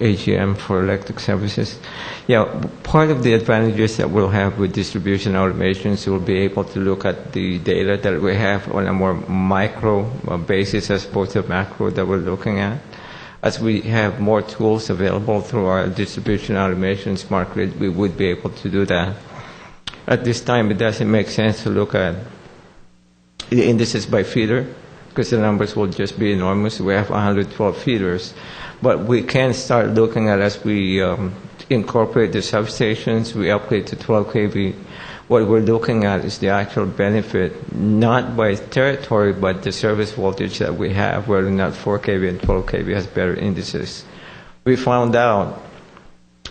AGM for Electric Services. Yeah, part of the advantages that we'll have with distribution automations, we'll be able to look at the data that we have on a more micro basis as opposed to macro that we're looking at. As we have more tools available through our distribution automation smart grid, we would be able to do that. At this time, it doesn't make sense to look at the indices by feeder, because the numbers will just be enormous. We have 112 feeders. But we can start looking at, as we incorporate the substations, we upgrade to 12 kV, what we're looking at is the actual benefit, not by territory, but the service voltage that we have, whether or not 4 kV and 12 kV has better indices. We found out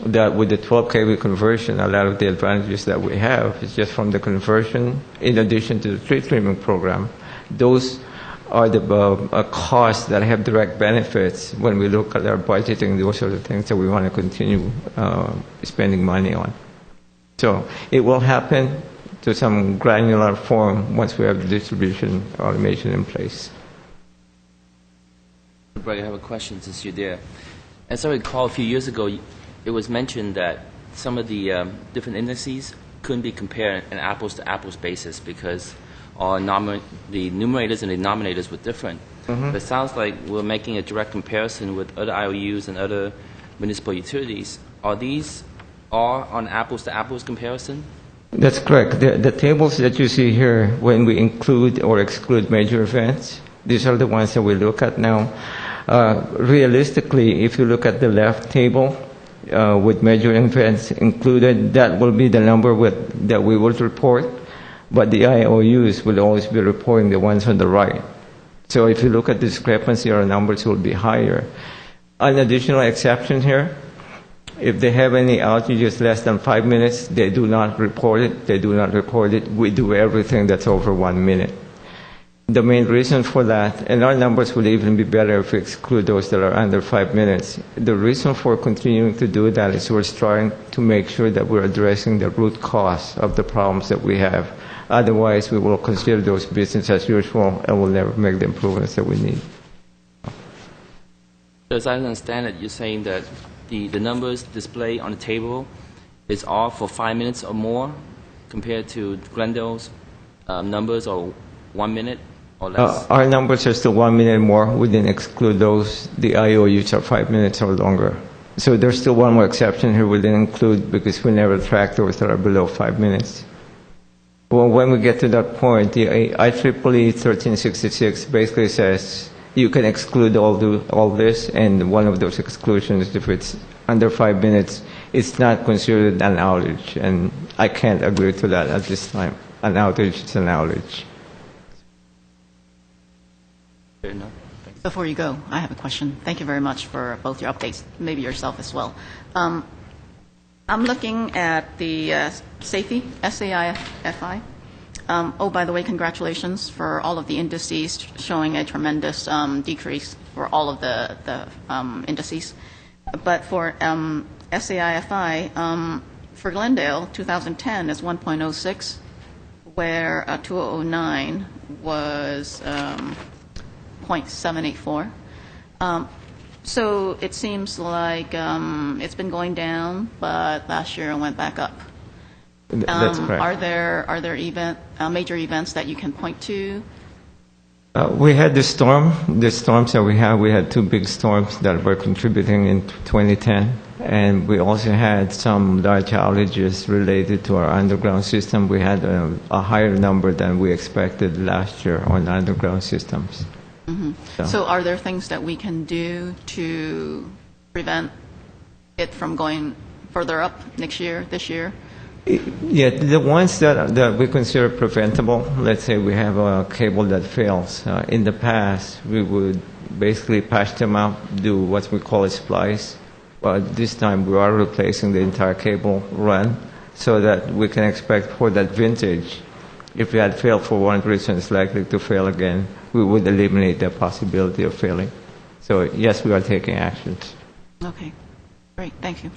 that with the 12 kV conversion, a lot of the advantages that we have is just from the conversion, in addition to the tree trimming program. Those are the costs that have direct benefits when we look at our budgeting. Those are the things that we want to continue spending money on. So it will happen to some granular form once we have the distribution automation in place. Brett, I have a question since you're there. As I recall, a few years ago, it was mentioned that some of the different indices couldn't be compared on an apples-to-apples basis because the numerators and the denominators were different. But it sounds like we're making a direct comparison with other IOUs and other municipal utilities. Are these all on apples-to-apples comparison? That's correct. The tables that you see here, when we include or exclude major events, these are the ones that we look at now. Realistically, if you look at the left table with major events included, that will be the number that we will report, but the IOUs will always be reporting the ones on the right. So if you look at discrepancy, our numbers will be higher. An additional exception here, if they have any outages less than 5 minutes, they do not report it, they do not record it. We do everything that's over 1 minute. The main reason for that, and our numbers will even be better if we exclude those that are under 5 minutes. The reason for continuing to do that is we're trying to make sure that we're addressing the root cause of the problems that we have. Otherwise, we will consider those business as usual and will never make the improvements that we need. As I understand it, you're saying that the numbers displayed on the table is all for 5 minutes or more compared to Glendale's numbers or 1 minute or less? Our numbers are still 1 minute more. We didn't exclude those. The IOUs are 5 minutes or longer. So there's still one more exception here we didn't include because we never track those that are below 5 minutes. Well, when we get to that point, the IEEE 1366 basically says you can exclude all this, and one of those exclusions, if it's under 5 minutes, it's not considered an outage, and I can't agree to that at this time. An outage is an outage. Fair enough. Before you go, I have a question. Thank you very much for both your updates, maybe yourself as well. I'm looking at the SAFI, S-A-I-F-I. Oh, by the way, congratulations for all of the indices showing a tremendous decrease for all of the indices. But for SAIFI, for Glendale, 2010 is 1.06, where 2009 was 0.784. So it seems like it's been going down, but last year it went back up. That's correct. Are there major events that you can point to? We had the storms that we had 2 big storms that were contributing in 2010, and we also had some large outages related to our underground system. We had a higher number than we expected last year on underground systems. Mm-hmm. So are there things that we can do to prevent it from going further up next year, this year? Yeah, the ones that we consider preventable, let's say we have a cable that fails. In the past, we would basically patch them up, do what we call a splice. But this time we are replacing the entire cable run so that we can expect for that vintage, if it had failed for one reason, it's likely to fail again. We would eliminate the possibility of failing. So yes, we are taking actions. Okay, great, thank you.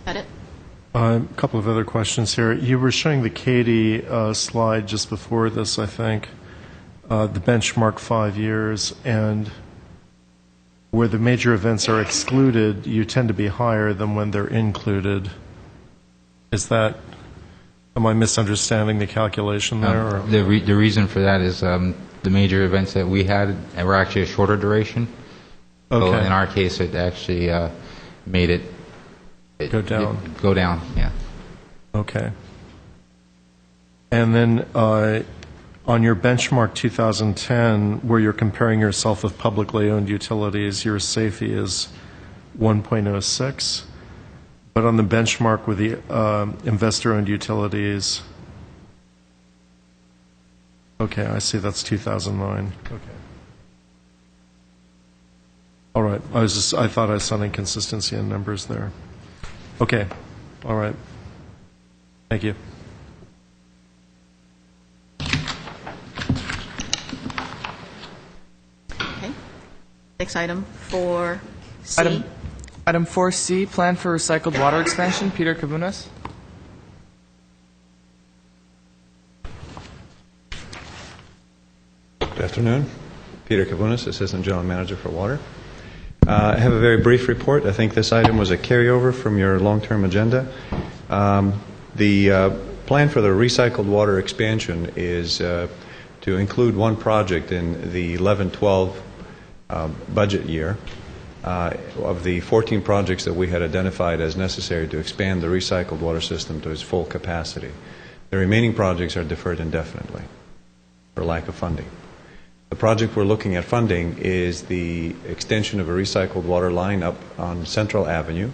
That it? A couple of other questions here. You were showing the Katy slide just before this, I think. the benchmark 5 years, and where the major events are excluded, you tend to be higher than when they're included. Is that, am I misunderstanding the calculation there? Or? The reason for that is the major events that we had were actually a shorter duration. So Okay. in our case, it actually made it Go down. Go down, yeah. Okay. And then on your benchmark 2010, where you're comparing yourself with publicly owned utilities, your SAFE is 1.06. But on the benchmark with the investor-owned utilities, okay, I see that's 2009. Okay. All right. I thought I saw an inconsistency in numbers there. Okay. All right. Thank you. Okay. Next item, 4C. Item 4C, Plan for Recycled Water Expansion. Peter Kavunas. Good afternoon. Peter Kavunas, Assistant General Manager for Water. I have a very brief report. I think this item was a carryover from your long-term agenda. The plan for the recycled water expansion is to include one project in the 11-12 budget year. Of the 14 projects that we had identified as necessary to expand the recycled water system to its full capacity. The remaining projects are deferred indefinitely for lack of funding. The project we're looking at funding is the extension of a recycled water line up on Central Avenue.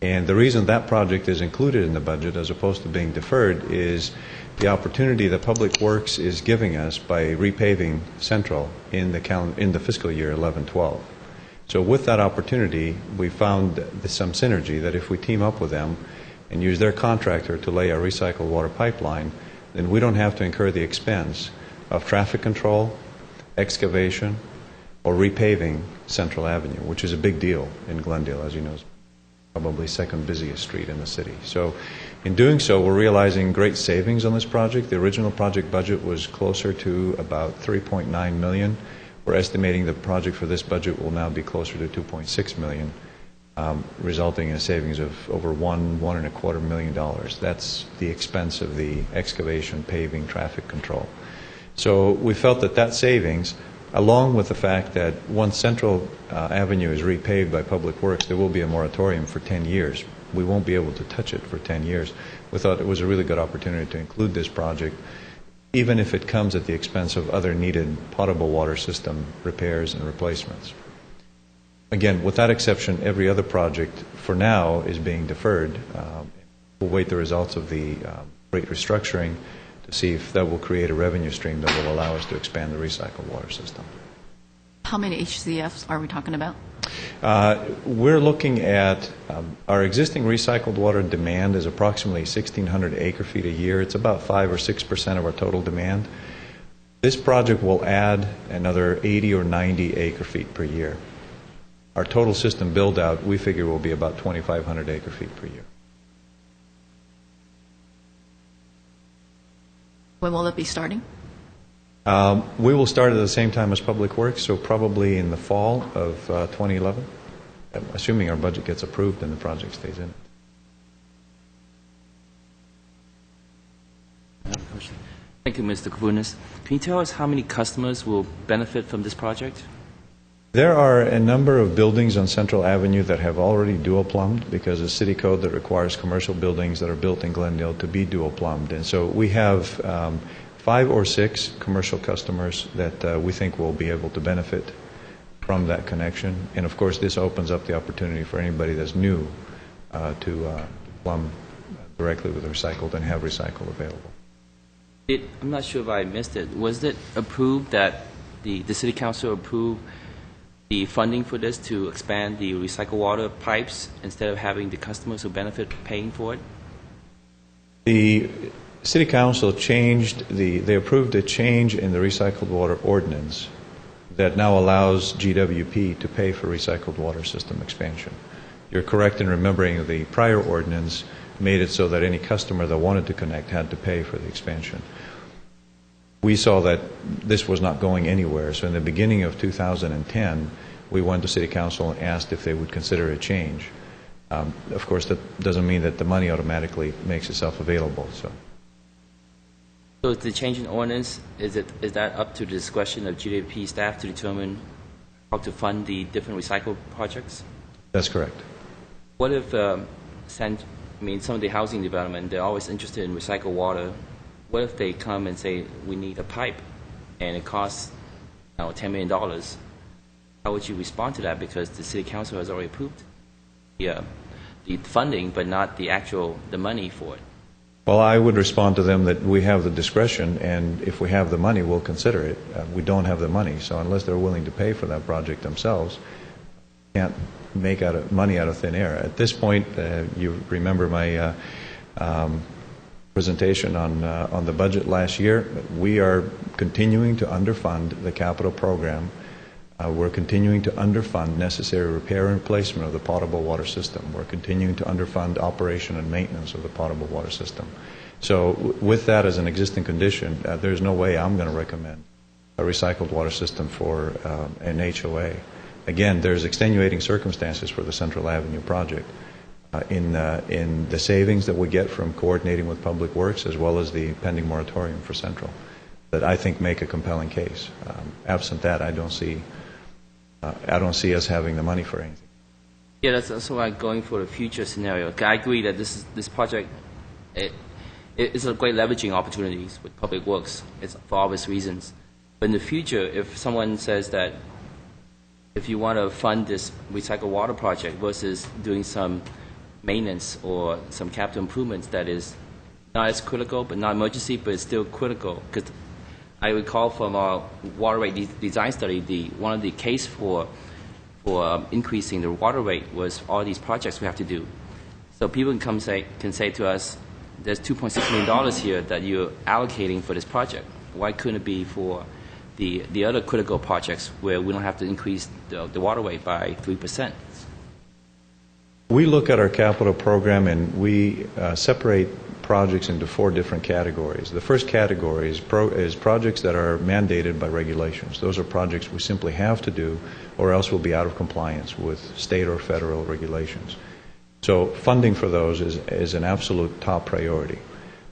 And the reason that project is included in the budget as opposed to being deferred is the opportunity that Public Works is giving us by repaving Central in the fiscal year 11-12. So with that opportunity, we found some synergy that if we team up with them and use their contractor to lay a recycled water pipeline, then we don't have to incur the expense of traffic control, excavation, or repaving Central Avenue, which is a big deal in Glendale, as you know, is probably second busiest street in the city. So in doing so, we're realizing great savings on this project. The original project budget was closer to about $3.9 million. We're estimating the project for this budget will now be closer to $2.6 million, resulting in a savings of over $1.25 million. That's the expense of the excavation, paving, traffic control. So we felt that that savings, along with the fact that once Central Avenue is repaved by Public Works, there will be a moratorium for 10 years. We won't be able to touch it for 10 years. We thought it was a really good opportunity to include this project, even if it comes at the expense of other needed potable water system repairs and replacements. Again, with that exception, every other project for now is being deferred. We'll wait the results of the rate restructuring to see if that will create a revenue stream that will allow us to expand the recycled water system. How many HCFs are we talking about? We're looking at our existing recycled water demand is approximately 1,600 acre-feet a year. It's about 5 or 6% of our total demand. This project will add another 80 or 90 acre-feet per year. Our total system build-out, we figure, will be about 2,500 acre-feet per year. When will it be starting? We will start at the same time as Public Works, so probably in the fall of 2011, assuming our budget gets approved and the project stays in it. Thank you, Mr. Kavunas. Can you tell us how many customers will benefit from this project? There are a number of buildings on Central Avenue that have already dual plumbed because of city code that requires commercial buildings that are built in Glendale to be dual plumbed. And so we have 5 or 6 commercial customers that we think will be able to benefit from that connection. And of course, this opens up the opportunity for anybody that's new to plumb directly with recycled and have recycled available. I'm not sure if I missed it. Was it approved that the City Council approved the funding for this to expand the recycled water pipes instead of having the customers who benefit paying for it? The City Council they approved a change in the recycled water ordinance that now allows GWP to pay for recycled water system expansion. You're correct in remembering the prior ordinance made it so that any customer that wanted to connect had to pay for the expansion. we saw that this was not going anywhere. So in the beginning of 2010, we went to City Council and asked if they would consider a change. Of course, that doesn't mean that the money automatically makes itself available. So the change in ordinance, is that up to the discretion of GWP staff to determine how to fund the different recycle projects? That's correct. What if, some of the housing development, they're always interested in recycled water. What if they come and say, we need a pipe, and it costs $10 million? How would you respond to that? Because the City Council has already approved the funding, but not the money for it. Well, I would respond to them that we have the discretion, and if we have the money, we'll consider it. We don't have the money, so unless they're willing to pay for that project themselves, can't make money out of thin air. At this point, you remember my presentation on the budget last year. We are continuing to underfund the capital program. We're continuing to underfund necessary repair and replacement of the potable water system. We're continuing to underfund operation and maintenance of the potable water system. So with that as an existing condition, there's no way I'm going to recommend a recycled water system for an HOA. Again, there's extenuating circumstances for the Central Avenue project in the savings that we get from coordinating with Public Works, as well as the pending moratorium for Central, that I think make a compelling case. Absent that, I don't see us having the money for anything. Yeah, that's also why going for the future scenario. I agree that this project it's a great leveraging opportunities with Public Works. It's for obvious reasons. But in the future, if someone says that if you want to fund this recycled water project versus doing some maintenance or some capital improvements that is not as critical, but not emergency, but it's still critical. Because I recall from our water rate design study, one of the case for increasing the water rate was all these projects we have to do. So people can say to us, there's $2.6 million here that you're allocating for this project. Why couldn't it be for the other critical projects where we don't have to increase the water rate by 3%? We look at our capital program and we separate projects into 4 different categories. The first category is projects that are mandated by regulations. Those are projects we simply have to do, or else we'll be out of compliance with state or federal regulations. So funding for those is an absolute top priority.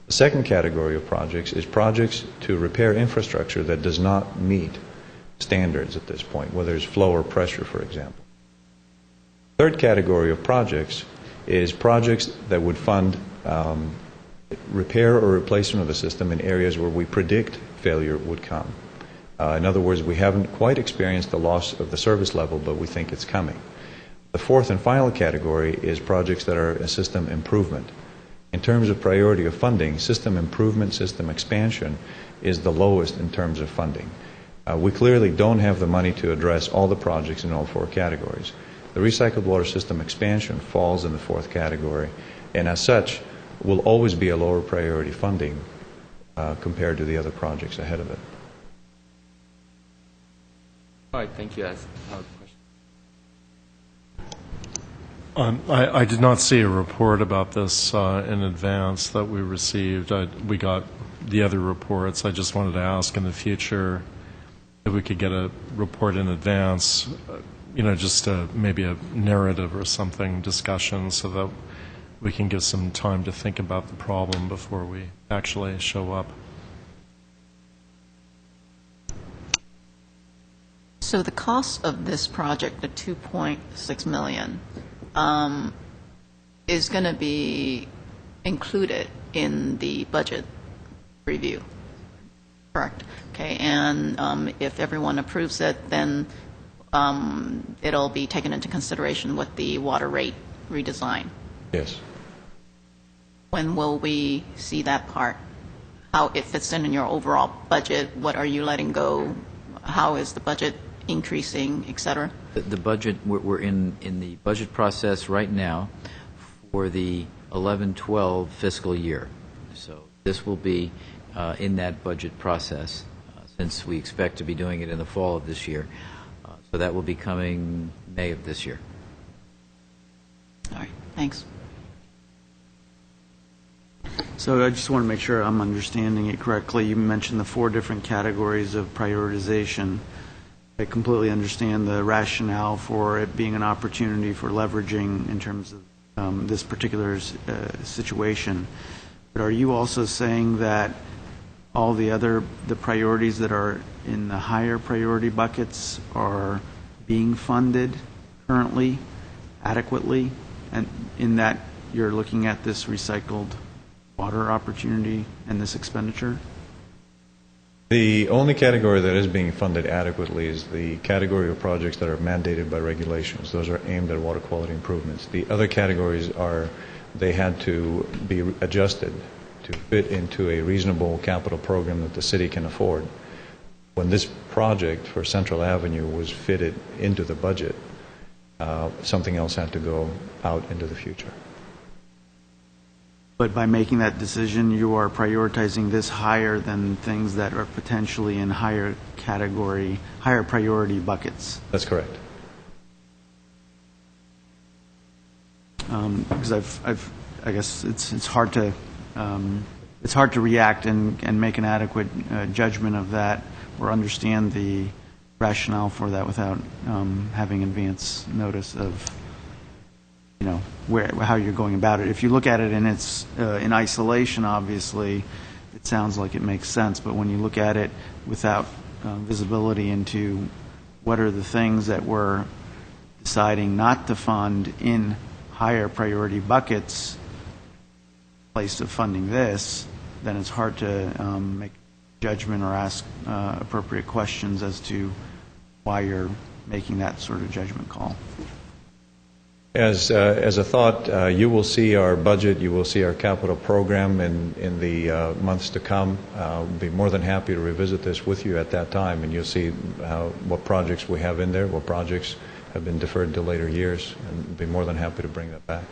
The second category of projects is projects to repair infrastructure that does not meet standards at this point, whether it's flow or pressure, for example. Third category of projects is projects that would fund repair or replacement of the system in areas where we predict failure would come. In other words, we haven't quite experienced the loss of the service level, but we think it's coming. The fourth and final category is projects that are a system improvement. In terms of priority of funding, system improvement, system expansion is the lowest in terms of funding. We clearly don't have the money to address all the projects in all 4 categories. The recycled water system expansion falls in the 4th category, and as such, will always be a lower priority funding compared to the other projects ahead of it. All right, thank you. I did not see a report about this in advance that we received. We got the other reports. I just wanted to ask in the future if we could get a report in advance, just maybe a narrative or something, discussion, so that we can give some time to think about the problem before we actually show up. So the cost of this project, the $2.6 million, is going to be included in the budget review, correct? Okay, and if everyone approves it, then it'll be taken into consideration with the water rate redesign. Yes. When will we see that part? How it fits in your overall budget? What are you letting go? How is the budget increasing, et cetera? The budget, we're in the budget process right now for the 11-12 fiscal year. So this will be in that budget process since we expect to be doing it in the fall of this year. So that will be coming May of this year. All right, thanks. So I just want to make sure I'm understanding it correctly. You mentioned the 4 different categories of prioritization. I completely understand the rationale for it being an opportunity for leveraging in terms of this particular situation. But are you also saying that all the priorities that are in the higher priority buckets are being funded currently adequately, and in that you're looking at this recycled water opportunity and this expenditure? The only category that is being funded adequately is the category of projects that are mandated by regulations. Those are aimed at water quality improvements. The other categories they had to be adjusted to fit into a reasonable capital program that the city can afford. When this project for Central Avenue was fitted into the budget, something else had to go out into the future. But by making that decision, you are prioritizing this higher than things that are potentially in higher priority buckets. That's correct. Because I guess it's hard to react and make an adequate judgment of that or understand the rationale for that without having advance notice of how you're going about it. If you look at it in isolation, obviously, it sounds like it makes sense. But when you look at it without visibility into what are the things that we're deciding not to fund in higher priority buckets, in place of funding this, then it's hard to make judgment or ask appropriate questions as to why you're making that sort of judgment call. As a thought, you will see our budget, you will see our capital program in the months to come. I'll be more than happy to revisit this with you at that time, and you'll see what projects we have in there, what projects have been deferred to later years, and be more than happy to bring that back.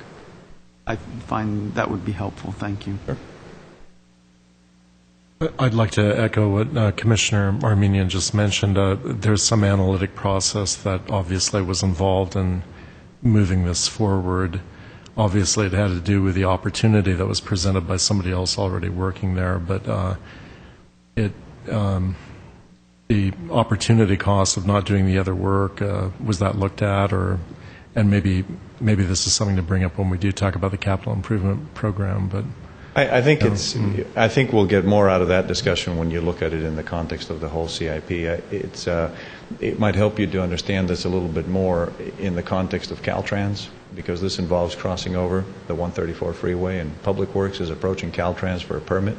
I find that would be helpful. Thank you. Sure. I'd like to echo what Commissioner Armenian just mentioned. There's some analytic process that obviously was involved in moving this forward. Obviously, it had to do with the opportunity that was presented by somebody else already working there, but the opportunity cost of not doing the other work, was that looked at, and maybe this is something to bring up when we do talk about the capital improvement program, but I think we'll get more out of that discussion when you look at it in the context of the whole CIP. It might help you to understand this a little bit more in the context of Caltrans, because this involves crossing over the 134 freeway, and Public Works is approaching Caltrans for a permit.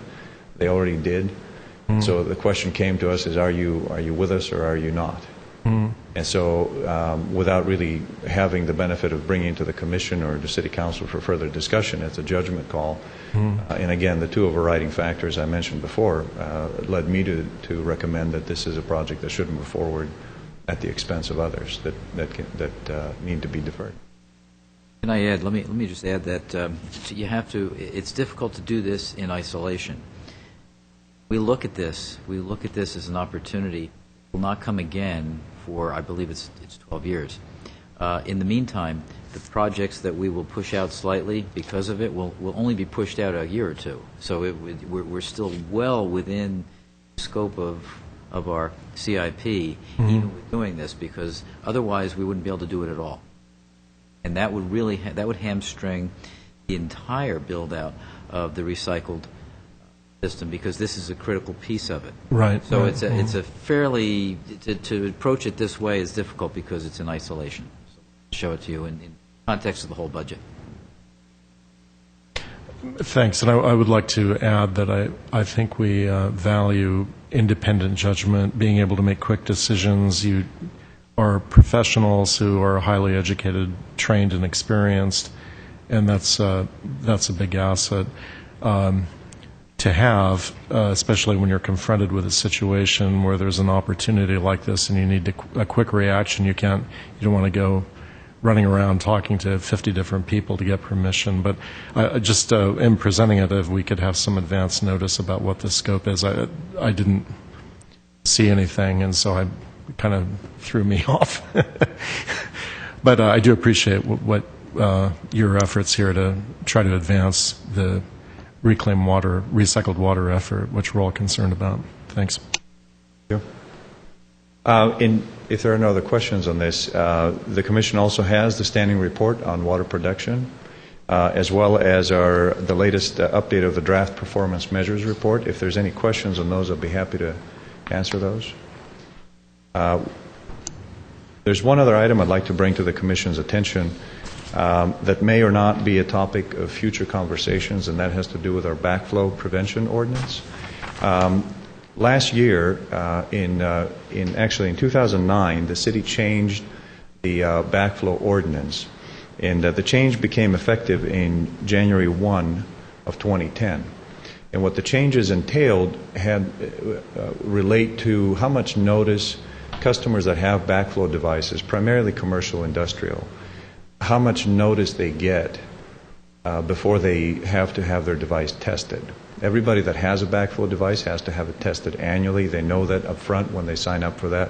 They already did. So the question came to us is, are you with us or are you not? And so without really having the benefit of bringing to the Commission or the City Council for further discussion, it's a judgment call. And again, the two overriding factors I mentioned before led me to recommend that this is a project that shouldn't move forward at the expense of others that need to be deferred. Can I add? Let me just add that you have to. It's difficult to do this in isolation. We look at this as an opportunity. It will not come again for, I believe it's 12 years. In the meantime, the projects that we will push out slightly because of it will only be pushed out a year or two. So we're still well within the scope of our CIP, even with doing this, because otherwise we wouldn't be able to do it at all. And that would really that would hamstring the entire build-out of the recycled system, because this is a critical piece of it. Right. So right. it's a fairly to approach it this way is difficult because it's in isolation. So I'll show it to you in context of the whole budget. Thanks, and I would like to add that I think we value independent judgment, being able to make quick decisions. You are professionals who are highly educated, trained, and experienced, and that's a big asset to have, especially when you're confronted with a situation where there's an opportunity like this and you need a quick reaction. You don't want to go running around talking to 50 different people to get permission. But just in presenting it, if we could have some advance notice about what the scope is. I didn't see anything, and so it kind of threw me off. But I do appreciate what your efforts here to try to advance the reclaimed water, recycled water effort, which we're all concerned about. Thanks. Thank you. If there are no other questions on this, the Commission also has the standing report on water production, as well as the latest update of the draft performance measures report. If there's any questions on those, I'll be happy to answer those. There's one other item I'd like to bring to the Commission's attention that may or not be a topic of future conversations, and that has to do with our backflow prevention ordinance. Last year, in 2009, the city changed the backflow ordinance, and the change became effective in January 1 of 2010. And what the changes entailed had relate to how much notice customers that have backflow devices, primarily commercial industrial, how much notice they get before they have to have their device tested. Everybody that has a backflow device has to have it tested annually. They know that up front when they sign up for that.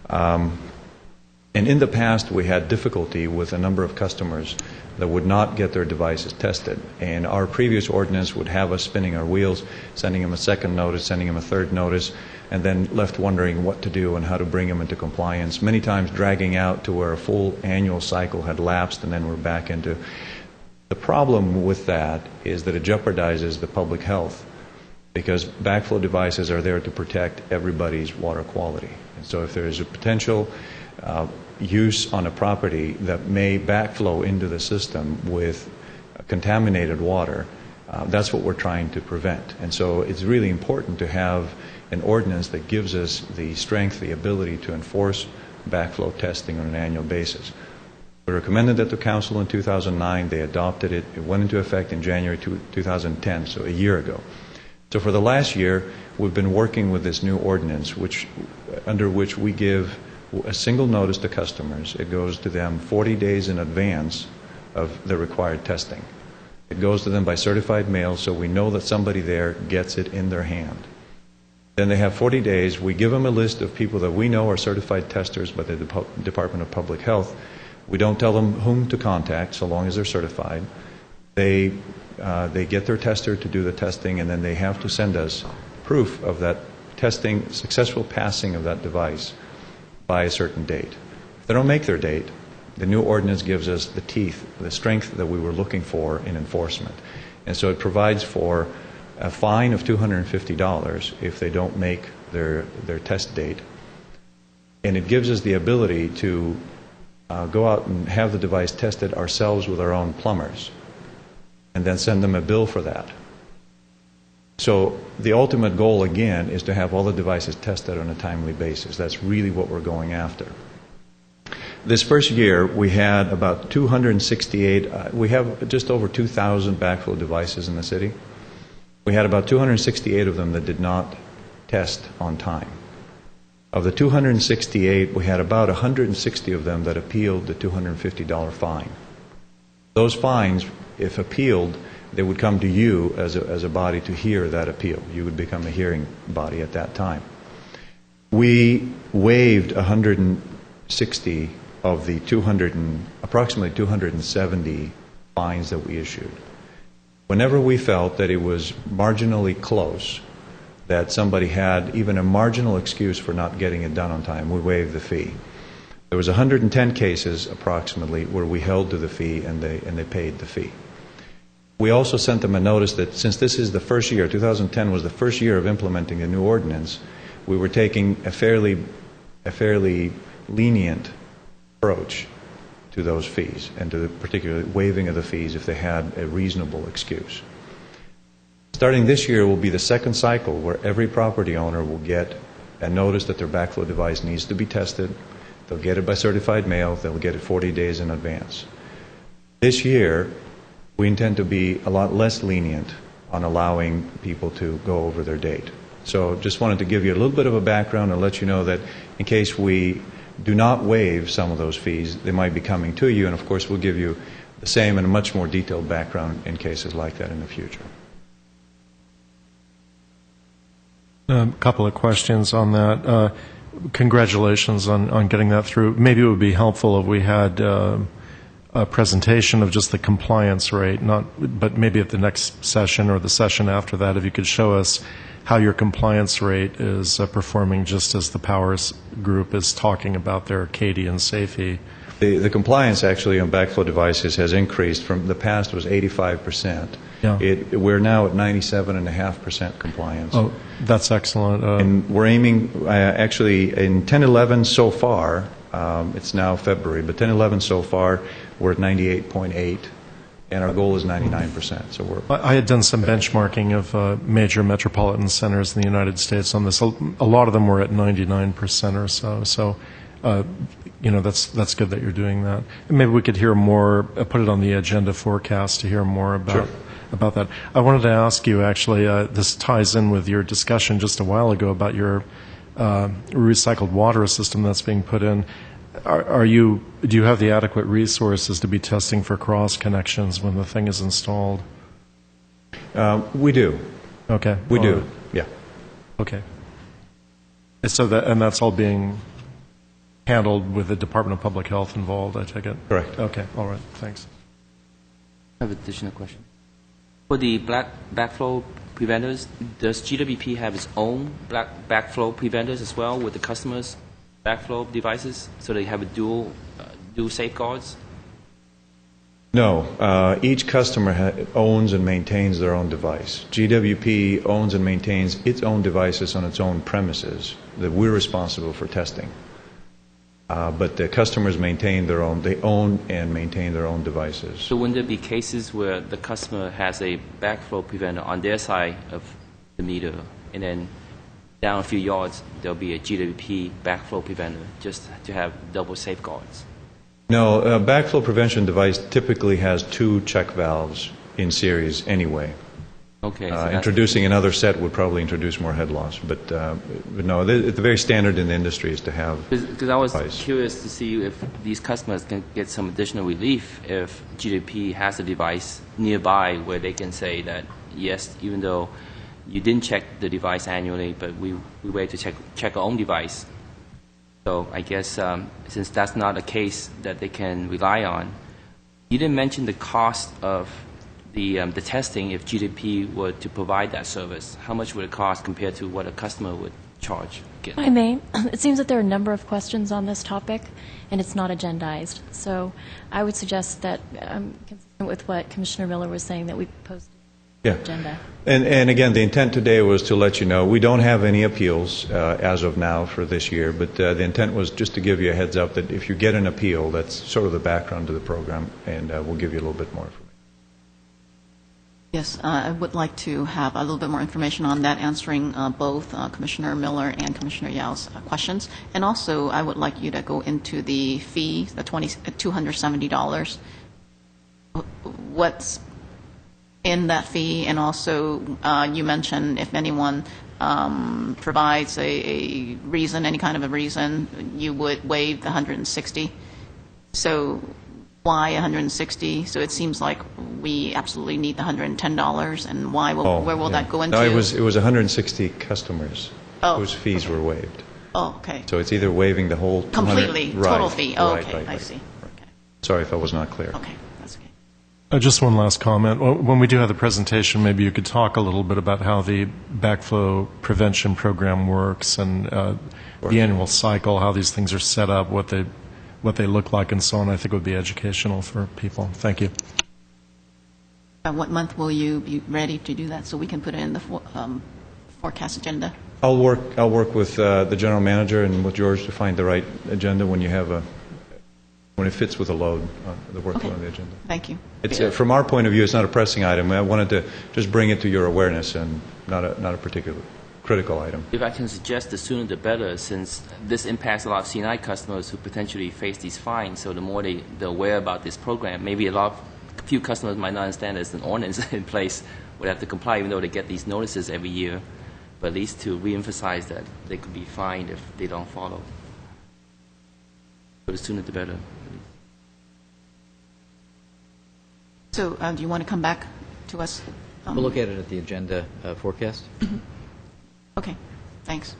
And in the past, we had difficulty with a number of customers that would not get their devices tested. And our previous ordinance would have us spinning our wheels, sending them a second notice, sending them a third notice, and then left wondering what to do and how to bring them into compliance, many times dragging out to where a full annual cycle had lapsed and then we're back into. The problem with that is that it jeopardizes the public health, because backflow devices are there to protect everybody's water quality. And so if there is a potential use on a property that may backflow into the system with contaminated water, that's what we're trying to prevent. And so it's really important to have an ordinance that gives us the strength, the ability to enforce backflow testing on an annual basis. We recommended that to Council in 2009. They adopted it. It went into effect in January 2010, so a year ago. So for the last year, we've been working with this new ordinance, under which we give a single notice to customers. It goes to them 40 days in advance of the required testing. It goes to them by certified mail, so we know that somebody there gets it in their hand. Then they have 40 days. We give them a list of people that we know are certified testers by the Department of Public Health. We don't tell them whom to contact so long as they're certified. They get their tester to do the testing, and then they have to send us proof of that testing, successful passing of that device by a certain date. If they don't make their date, the new ordinance gives us the teeth, the strength that we were looking for in enforcement. And so it provides for a fine of $250 if they don't make their test date. And it gives us the ability to go out and have the device tested ourselves with our own plumbers, and then send them a bill for that. So the ultimate goal, again, is to have all the devices tested on a timely basis. That's really what we're going after. This first year, we had about 268, we have just over 2,000 backflow devices in the city. We had about 268 of them that did not test on time. Of the 268, we had about 160 of them that appealed the $250 fine. Those fines, if appealed, they would come to you as a body to hear that appeal. You would become a hearing body at that time. We waived 160 of the approximately 270 fines that we issued. Whenever we felt that it was marginally close, that somebody had even a marginal excuse for not getting it done on time, we waived the fee. There was 110 cases approximately where we held to the fee and they paid the fee. We also sent them a notice that since this is the first year, 2010 was the first year of implementing the new ordinance, we were taking a fairly lenient approach to those fees and to the particular waiving of the fees if they had a reasonable excuse. Starting this year will be the second cycle where every property owner will get a notice that their backflow device needs to be tested. They'll get it by certified mail. They'll get it 40 days in advance. This year, we intend to be a lot less lenient on allowing people to go over their date. So just wanted to give you a little bit of a background and let you know that in case we do not waive some of those fees, they might be coming to you, and of course we'll give you the same and a much more detailed background in cases like that in the future. A couple of questions on that. Congratulations on getting that through. Maybe it would be helpful if we had a presentation of just the compliance rate, but maybe at the next session or the session after that, if you could show us how your compliance rate is performing, just as the Powers Group is talking about their CADI and SAFE. The compliance actually on backflow devices has increased. From the past was 85%. Yeah. We're now at 97.5% compliance. Oh, that's excellent. And we're aiming, actually, in 10-11 so far, it's now February, but 10-11 so far, we're at 98.8, and our goal is 99%. So we're. I had done some benchmarking of major metropolitan centers in the United States on this. A lot of them were at 99% or so. So, that's good that you're doing that. And maybe we could hear more. Put it on the agenda forecast to hear more about. Sure. About that. I wanted to ask you, actually, this ties in with your discussion just a while ago about your recycled water system that's being put in. Do you have the adequate resources to be testing for cross connections when the thing is installed? We do. Okay. We do. Yeah. Okay. And that's all being handled with the Department of Public Health involved, I take it? Correct. Okay. All right. Thanks. I have an additional question. For the backflow preventers, does GWP have its own backflow preventers as well with the customers' backflow devices, so they have a dual safeguards? No. Each customer owns and maintains their own device. GWP owns and maintains its own devices on its own premises that we're responsible for testing. But the customers maintain their own. They own and maintain their own devices. So wouldn't there be cases where the customer has a backflow preventer on their side of the meter, and then down a few yards there'll be a GWP backflow preventer, just to have double safeguards? No, a backflow prevention device typically has 2 check valves in series anyway. Okay. So introducing another set would probably introduce more head loss, but no, it's very standard in the industry is to have. Because I was device. curious to see if these customers can get some additional relief if GWP has a device nearby where they can say that, yes, even though you didn't check the device annually, but we wait to check our own device. So I guess since that's not a case that they can rely on, you didn't mention the cost of the testing if GDP were to provide that service. How much would it cost compared to what a customer would charge? If I may, it seems that there are a number of questions on this topic, and it's not agendized. So I would suggest that, consistent with what Commissioner Miller was saying, that we post the agenda. And again, the intent today was to let you know we don't have any appeals as of now for this year, but the intent was just to give you a heads up that if you get an appeal, that's sort of the background to the program, and we'll give you a little bit more information. Yes, I would like to have a little bit more information on that, answering both Commissioner Miller and Commissioner Yao's questions. And also, I would like you to go into the fee, the $270. What's in that fee? And also, you mentioned if anyone provides a reason, any kind of a reason, you would waive the $160. So why $160? So it seems like we absolutely need the $110, and why? Where will that go into? No, it was 160 customers whose fees were waived. Oh, okay. So it's either waiving the whole completely total fee. Oh, right, okay, right, I right. see. Okay. Sorry if I was not clear. Okay, that's okay. Just one last comment. When we do have the presentation, maybe you could talk a little bit about how the backflow prevention program works and the annual cycle, how these things are set up, what they look like, and so on. I think it would be educational for people. Thank you. What month will you be ready to do that so we can put it in the forecast agenda? I'll work with the general manager and with George to find the right agenda when it fits with the load, the workload on the agenda. Thank you. It's from our point of view, it's not a pressing item. I wanted to just bring it to your awareness and not a particular critical item. If I can suggest, the sooner the better, since this impacts a lot of C&I customers who potentially face these fines. So the more they're aware about this program, maybe a few customers might not understand there's an ordinance in place would have to comply, even though they get these notices every year. But at least to reemphasize that they could be fined if they don't follow. So the sooner the better. So do you want to come back to us? We'll look at it at the agenda forecast. Okay, thanks.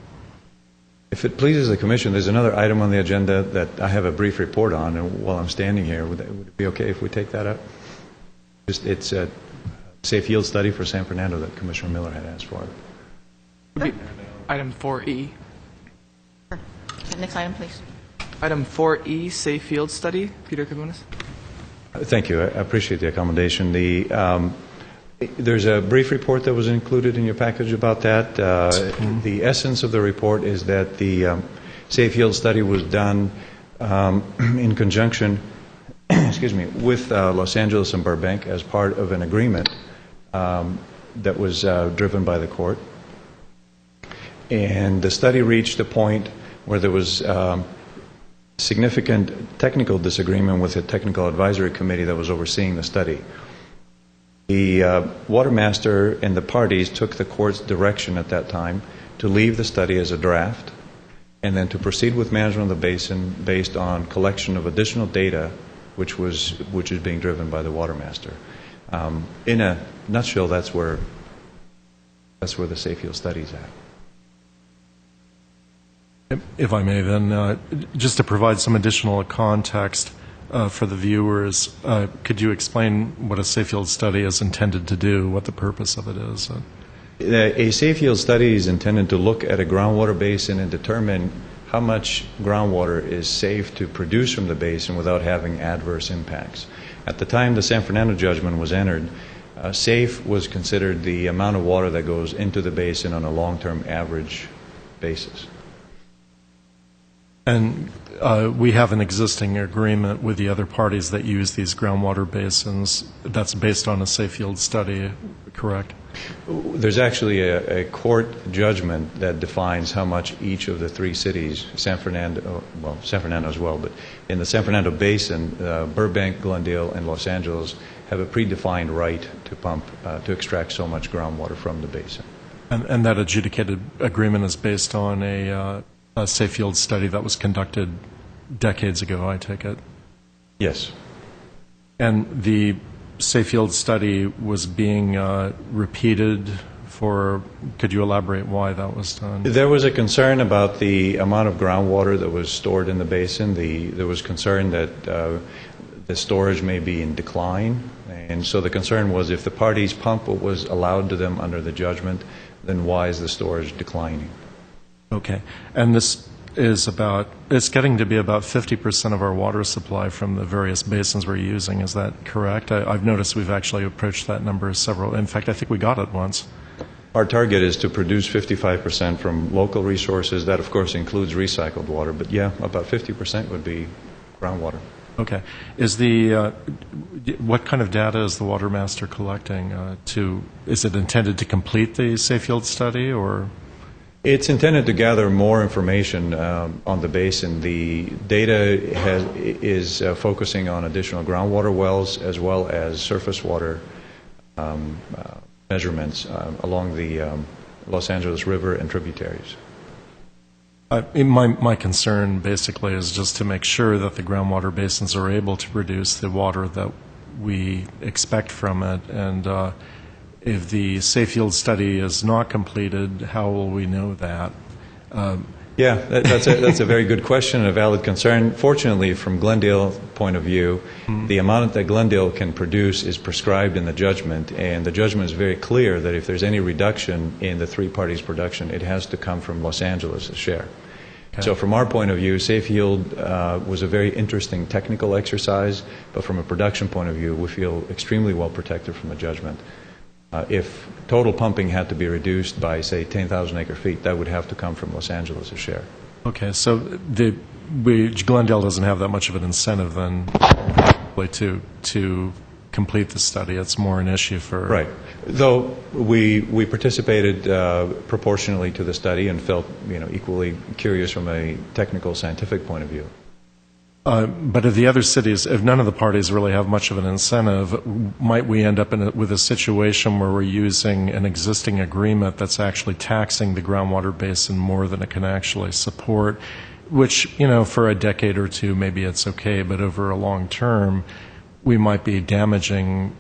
If it pleases the commission, there's another item on the agenda that I have a brief report on, and while I'm standing here, would it be okay if we take that up? It's a safe yield study for San Fernando that Commissioner Miller had asked for. Item 4E. Sure. Next item, please. Item 4E, safe field study. Peter Kabunas. Thank you. I appreciate the accommodation. There's a brief report that was included in your package about that. The essence of the report is that the safe yield study was done in conjunction with Los Angeles and Burbank as part of an agreement that was driven by the court. And the study reached a point where there was significant technical disagreement with the technical advisory committee that was overseeing the study. The water master and the parties took the court's direction at that time to leave the study as a draft and then to proceed with management of the basin based on collection of additional data, which is being driven by the water master. In a nutshell, that's where the safe yield study is at. If I may, then, just to provide some additional context for the viewers, could you explain what a safe yield study is intended to do, what the purpose of it is? A safe yield study is intended to look at a groundwater basin and determine how much groundwater is safe to produce from the basin without having adverse impacts. At the time the San Fernando judgment was entered, safe was considered the amount of water that goes into the basin on a long-term average basis. And we have an existing agreement with the other parties that use these groundwater basins that's based on a safe yield study, correct? There's actually a court judgment that defines how much each of the three cities, San Fernando as well, but in the San Fernando basin, Burbank, Glendale, and Los Angeles have a predefined right to pump, to extract so much groundwater from the basin. And that adjudicated agreement is based on a safe yield study that was conducted decades ago, I take it? Yes. And the safe yield study was being repeated for, could you elaborate why that was done? There was a concern about the amount of groundwater that was stored in the basin. There was concern that the storage may be in decline. And so the concern was if the parties pump what was allowed to them under the judgment, then why is the storage declining? Okay. And this is it's getting to be about 50% of our water supply from the various basins we're using. Is that correct? I've noticed we've actually approached that number several. In fact, I think we got it once. Our target is to produce 55% from local resources. That, of course, includes recycled water. But, yeah, about 50% would be groundwater. Okay. What kind of data is the water master collecting? Is it intended to complete the safe yield study, or? It's intended to gather more information on the basin. The data is focusing on additional groundwater wells as well as surface water measurements along the Los Angeles River and tributaries. My concern basically is just to make sure that the groundwater basins are able to produce the water that we expect from it, and if the safe yield study is not completed, how will we know that? That's a very good question and a valid concern. Fortunately, from Glendale's point of view, the amount that Glendale can produce is prescribed in the judgment, and the judgment is very clear that if there's any reduction in the three parties' production, it has to come from Los Angeles' share. Okay. So from our point of view, safe yield was a very interesting technical exercise, but from a production point of view, we feel extremely well protected from the judgment. If total pumping had to be reduced by, say, 10,000 acre-feet, that would have to come from Los Angeles' share. Okay, so Glendale doesn't have that much of an incentive then to complete the study. It's more an issue for... Right. Though we participated proportionally to the study and felt equally curious from a technical, scientific point of view. But if the other cities, if none of the parties really have much of an incentive, might we end up with a situation where we're using an existing agreement that's actually taxing the groundwater basin more than it can actually support, which, for a decade or two, maybe it's okay, but over a long term, we might be damaging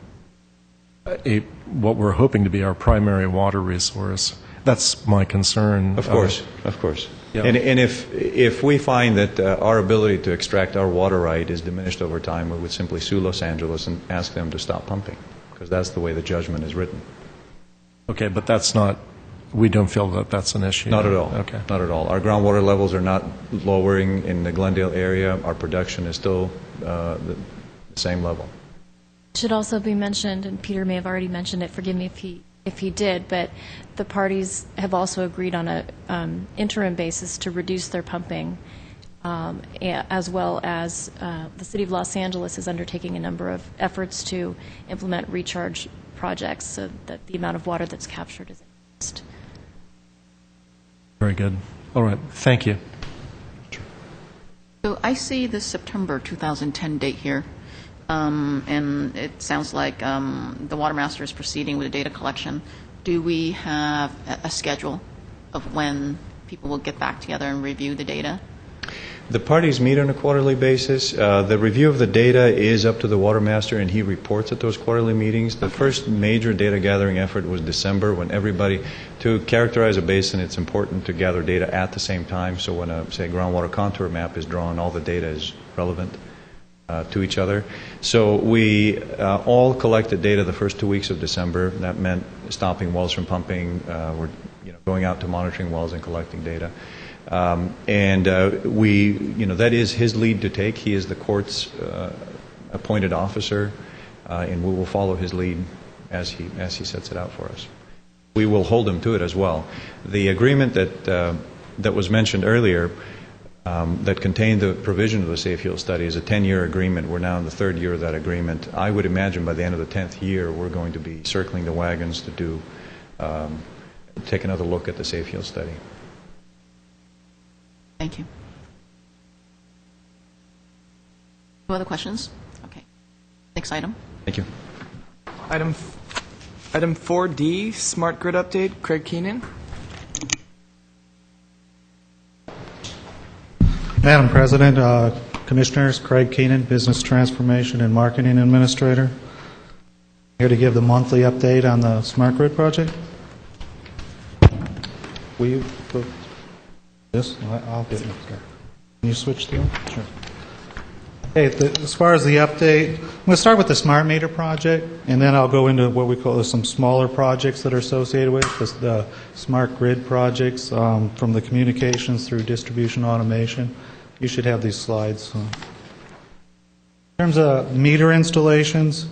what we're hoping to be our primary water resource. That's my concern. Of course, of course. Yeah. And if we find that our ability to extract our water right is diminished over time, we would simply sue Los Angeles and ask them to stop pumping, because that's the way the judgment is written. Okay, but that's not, we don't feel that that's an issue. Not at all. Okay. Not at all. Our groundwater levels are not lowering in the Glendale area. Our production is still the same level. It should also be mentioned, and Peter may have already mentioned it, forgive me if he did, but the parties have also agreed on a interim basis to reduce their pumping, as well as the City of Los Angeles is undertaking a number of efforts to implement recharge projects so that the amount of water that's captured is increased. Very good. All right. Thank you. So I see the September 2010 date here, and it sounds like the Water Master is proceeding with the data collection. Do we have a schedule of when people will get back together and review the data? The parties meet on a quarterly basis. The review of the data is up to the Water Master, and he reports at those quarterly meetings. The first major data gathering effort was December, when everybody, to characterize a basin, it's important to gather data at the same time. So when a, say, groundwater contour map is drawn, all the data is relevant to each other. So we all collected data the first 2 weeks of December. That meant stopping wells from pumping, we're going out to monitoring wells and collecting data. That is his lead to take. He is the court's appointed officer, and we will follow his lead as he sets it out for us. We will hold him to it as well. The agreement that was mentioned earlier, that contained the provision of the Safe Fuel study, is a 10-year agreement. We're now in the third year of that agreement. I would imagine by the end of the 10th year, we're going to be circling the wagons to take another look at the Safe Fuel study. Thank you. No other questions? Okay. Next item. Thank you. Item 4D, Smart Grid Update, Craig Keenan. Madam President, Commissioners, Craig Keenan, Business Transformation and Marketing Administrator. Here to give the monthly update on the Smart Grid project. Will you put this? I'll get it. Can you switch to it? Sure. Hey, as far as the update, I'm going to start with the smart meter project, and then I'll go into what we call some smaller projects that are associated with the smart grid projects, from the communications through distribution automation. You should have these slides. In terms of meter installations,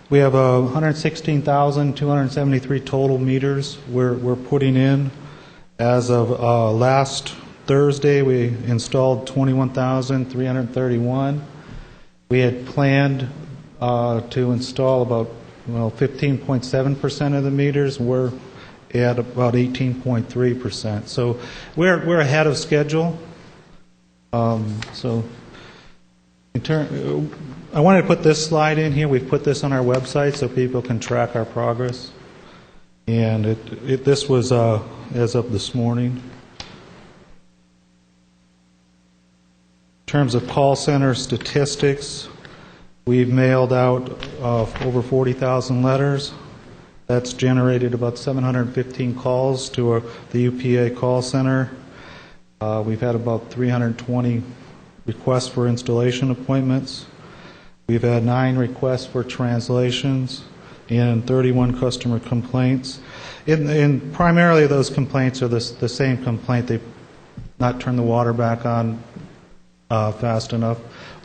we have 116,273 total meters we're putting in. As of last Thursday, we installed 21,331. We had planned to install about 15.7% of the meters. We're at about 18.3%. So we're ahead of schedule. I wanted to put this slide in here. We've put this on our website so people can track our progress. And this was as of this morning. In terms of call center statistics, we've mailed out over 40,000 letters. That's generated about 715 calls to the UPA call center. We've had about 320 requests for installation appointments. We've had 9 requests for translations and 31 customer complaints. And primarily those complaints are the same complaint. They've not turned the water back on fast enough,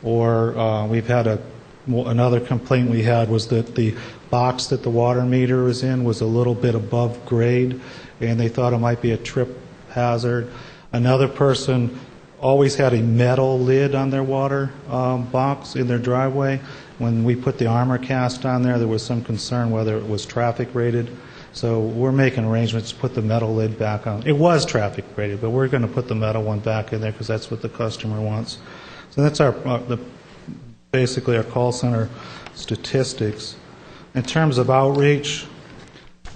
or we've had another complaint we had was that the box that the water meter was in was a little bit above grade, and they thought it might be a trip hazard. Another person always had a metal lid on their water box in their driveway. When we put the armor cast on there was some concern whether it was traffic rated. So we're making arrangements to put the metal lid back on. It was traffic rated, but we're going to put the metal one back in there because that's what the customer wants. So that's basically our call center statistics. In terms of outreach,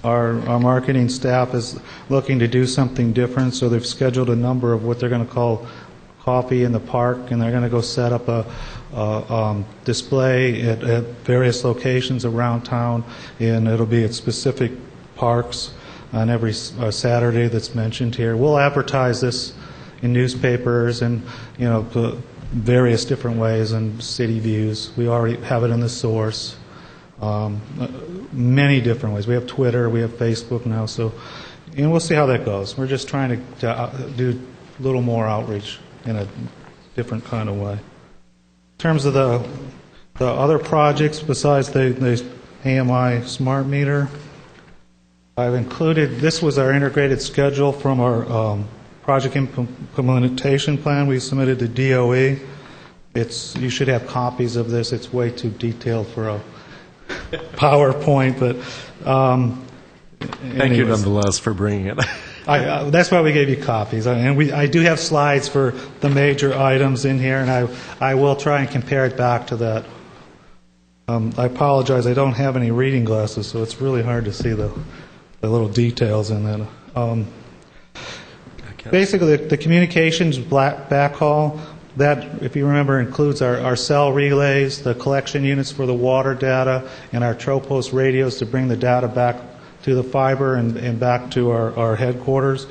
our marketing staff is looking to do something different, so they've scheduled a number of what they're going to call coffee in the park, and they're going to go set up a display at various locations around town, and it'll be at specific parks. on every Saturday that's mentioned here. We'll advertise this in newspapers and, various different ways, and city views. We already have it in the source. Many different ways. We have Twitter, we have Facebook now, and we'll see how that goes. We're just trying to do a little more outreach in a different kind of way. In terms of the other projects besides the AMI smart meter, I've included, this was our integrated schedule from our project implementation plan we submitted to DOE. You should have copies of this. It's way too detailed for a PowerPoint, but thank you nonetheless for bringing it. That's why we gave you copies. And I do have slides for the major items in here, and I will try and compare it back to that. I apologize, I don't have any reading glasses, so it's really hard to see the little details in that. Basically, the communications backhaul, that, if you remember, includes our cell relays, the collection units for the water data, and our Tropos radios to bring the data back to the fiber and back to our headquarters.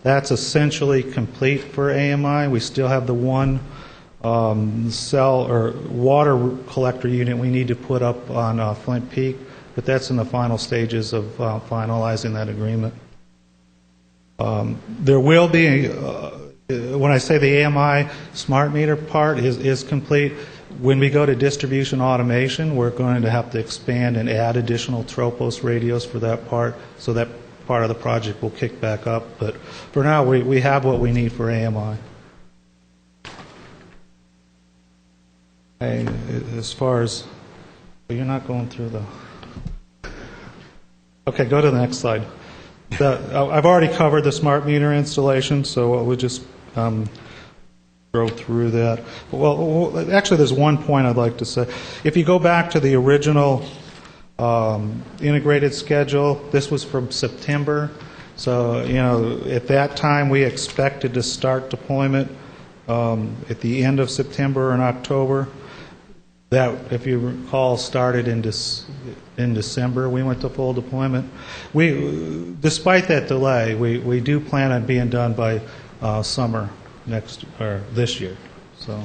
That's essentially complete for AMI. We still have the one cell or water collector unit we need to put up on Flint Peak, but that's in the final stages of finalizing that agreement. There will be, when I say the AMI smart meter part is complete, when we go to distribution automation, we're going to have to expand and add additional Tropos radios for that part, so that part of the project will kick back up. But for now, we have what we need for AMI. As far as, you're not going through the, okay, go to the next slide. I've already covered the smart meter installation, so we'll just go through that. Well, actually, there's one point I'd like to say. If you go back to the original integrated schedule, this was from September. So, at that time, we expected to start deployment at the end of September and October. That, if you recall, started in December. We went to full deployment. Despite that delay, we do plan on being done by summer this year. So,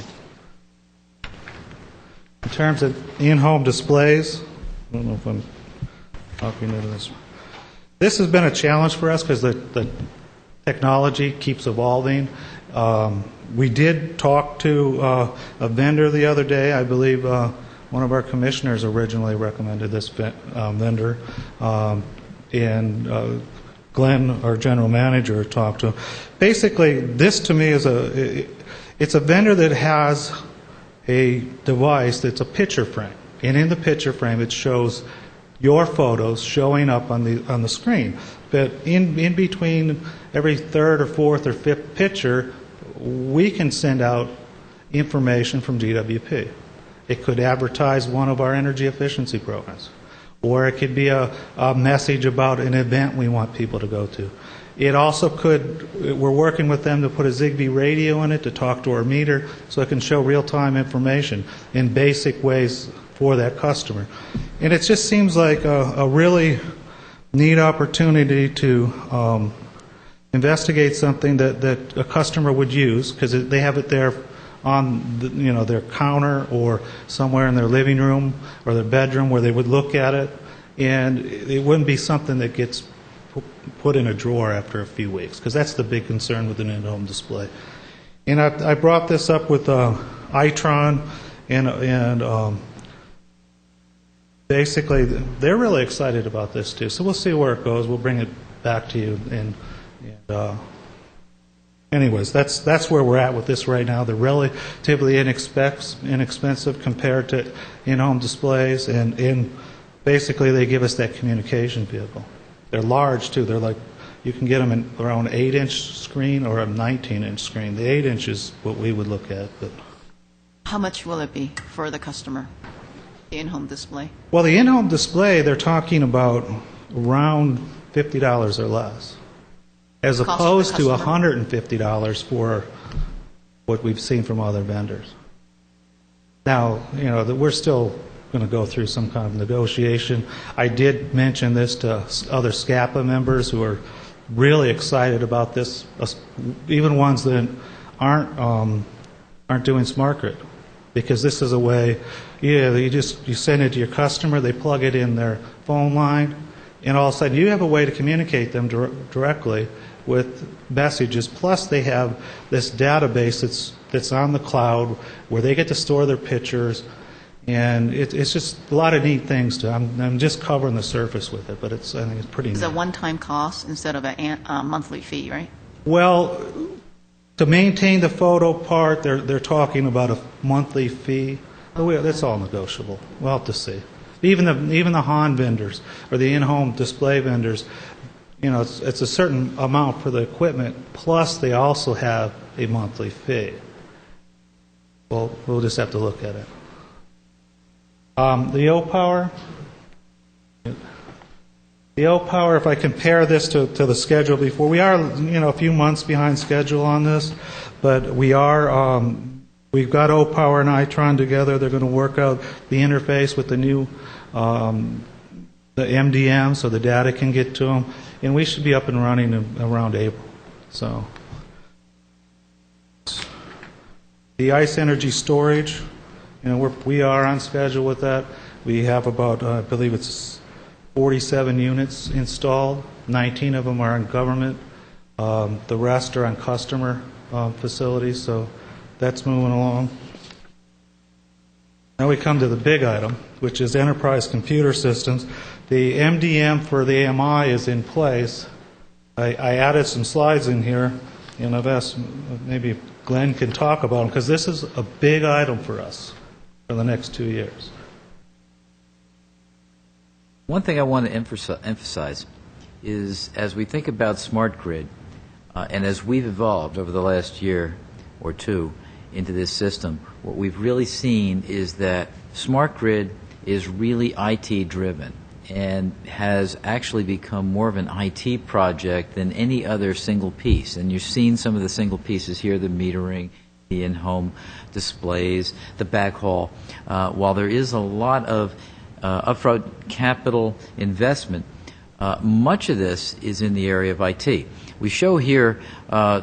in terms of in-home displays, I don't know if I'm talking into this. This has been a challenge for us because the technology keeps evolving. We did talk to a vendor the other day. I believe one of our commissioners originally recommended this vendor, and Glenn, our general manager, talked to him. Basically, this to me is it's a vendor that has a device that's a picture frame, and in the picture frame it shows your photos showing up on the screen. But in between every third or fourth or fifth picture, we can send out information from GWP. It could advertise one of our energy efficiency programs, or it could be a message about an event we want people to go to. It also could, we're working with them to put a Zigbee radio in it to talk to our meter so it can show real-time information in basic ways for that customer. And it just seems like a really neat opportunity to investigate something that a customer would use, because they have it there on their counter or somewhere in their living room or their bedroom where they would look at it, and it wouldn't be something that gets put in a drawer after a few weeks, because that's the big concern with an in-home display. And I brought this up with Itron, and basically they're really excited about this too. So we'll see where it goes. We'll bring it back to you. And anyways, that's where we're at with this right now. They're relatively inexpensive compared to in-home displays, and basically they give us that communication vehicle. They're large too. They're like, you can get them in around an 8-inch screen or a 19-inch screen. The 8-inch is what we would look at. But How much will it be for the customer, the in-home display? Well, the in-home display, they're talking about around $50 or less, as opposed to $150 for what we've seen from other vendors. Now, we're still going to go through some kind of negotiation. I did mention this to other SCAPA members who are really excited about this, even ones that aren't doing smart grid, because this is a way, you send it to your customer, they plug it in their phone line, and all of a sudden you have a way to communicate them directly with messages. Plus they have this database that's on the cloud where they get to store their pictures, and it's just a lot of neat things. I'm just covering the surface with it, but I think it's pretty neat. It's a one-time cost instead of a monthly fee, right? Well, to maintain the photo part, they're talking about a monthly fee. That's all negotiable. We'll have to see. Even the HON vendors or the in-home display vendors, it's a certain amount for the equipment, plus they also have a monthly fee. Well, we'll just have to look at it. The O-Power. The O-Power, if I compare this to the schedule before, we are, a few months behind schedule on this, but we are, we've got O-Power and Itron together. They're going to work out the interface with the new, the MDM so the data can get to them, and we should be up and running around April. So, the ice energy storage, we are on schedule with that. We have about, I believe it's 47 units installed. 19 of them are in government. The rest are on customer facilities, so that's moving along. Now we come to the big item, which is enterprise computer systems. The MDM for the AMI is in place. I added some slides in here, and I've asked maybe Glenn can talk about them, because this is a big item for us for the next 2 years. One thing I want to emphasize is, as we think about smart grid, and as we've evolved over the last year or two into this system, what we've really seen is that smart grid is really IT driven and has actually become more of an IT project than any other single piece. And you've seen some of the single pieces here, the metering, the in-home displays, the backhaul. While there is a lot of upfront capital investment, much of this is in the area of IT. We show here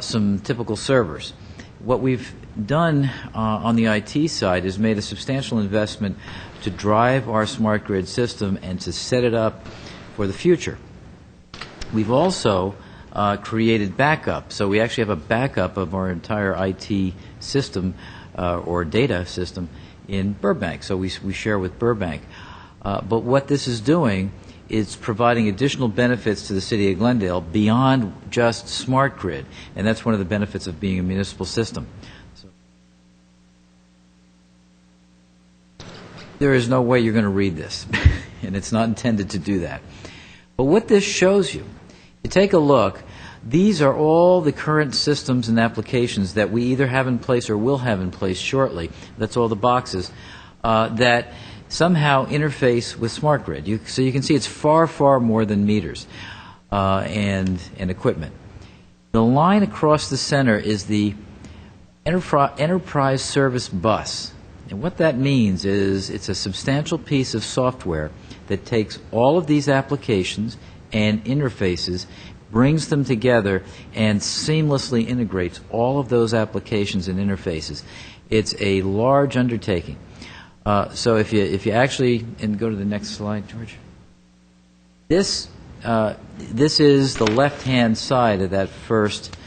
some typical servers. What we've done on the IT side is made a substantial investment to drive our smart grid system and to set it up for the future. We've also created backup. So we actually have a backup of our entire IT system or data system in Burbank. So we share with Burbank. But what this is doing is providing additional benefits to the city of Glendale beyond just smart grid. And that's one of the benefits of being a municipal system. There is no way you're going to read this, and it's not intended to do that. But what this shows you, you take a look, these are all the current systems and applications that we either have in place or will have in place shortly. That's all the boxes that somehow interface with smart grid. So you can see it's far, far more than meters and equipment. The line across the center is the enterprise service bus. And what that means is it's a substantial piece of software that takes all of these applications and interfaces, brings them together, and seamlessly integrates all of those applications and interfaces. It's a large undertaking. So if you actually, and go to the next slide, George. This is the left-hand side of that first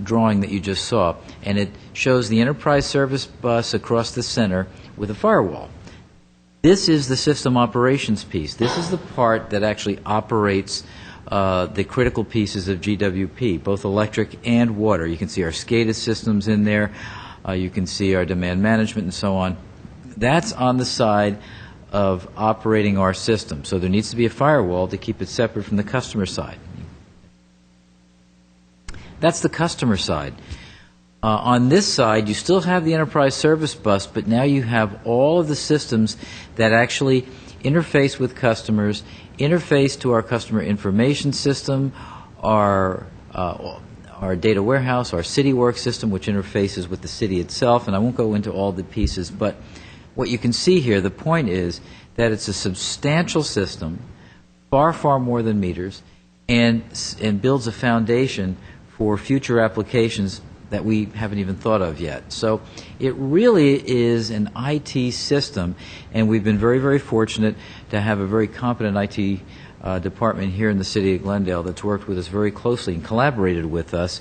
drawing that you just saw, and it shows the enterprise service bus across the center with a firewall. This is the system operations piece. This is the part that actually operates the critical pieces of GWP, both electric and water. You can see our SCADA systems in there. You can see our demand management and so on. That's on the side of operating our system. So there needs to be a firewall to keep it separate from the customer side. That's the customer side. On this side, you still have the enterprise service bus, but now you have all of the systems that actually interface with customers, interface to our customer information system, our data warehouse, our CityWorks system, which interfaces with the city itself. And I won't go into all the pieces, but what you can see here, the point is that it's a substantial system, far, far more than meters, and builds a foundation for future applications that we haven't even thought of yet. So it really is an IT system, and we've been very, very fortunate to have a very competent IT department here in the city of Glendale that's worked with us very closely and collaborated with us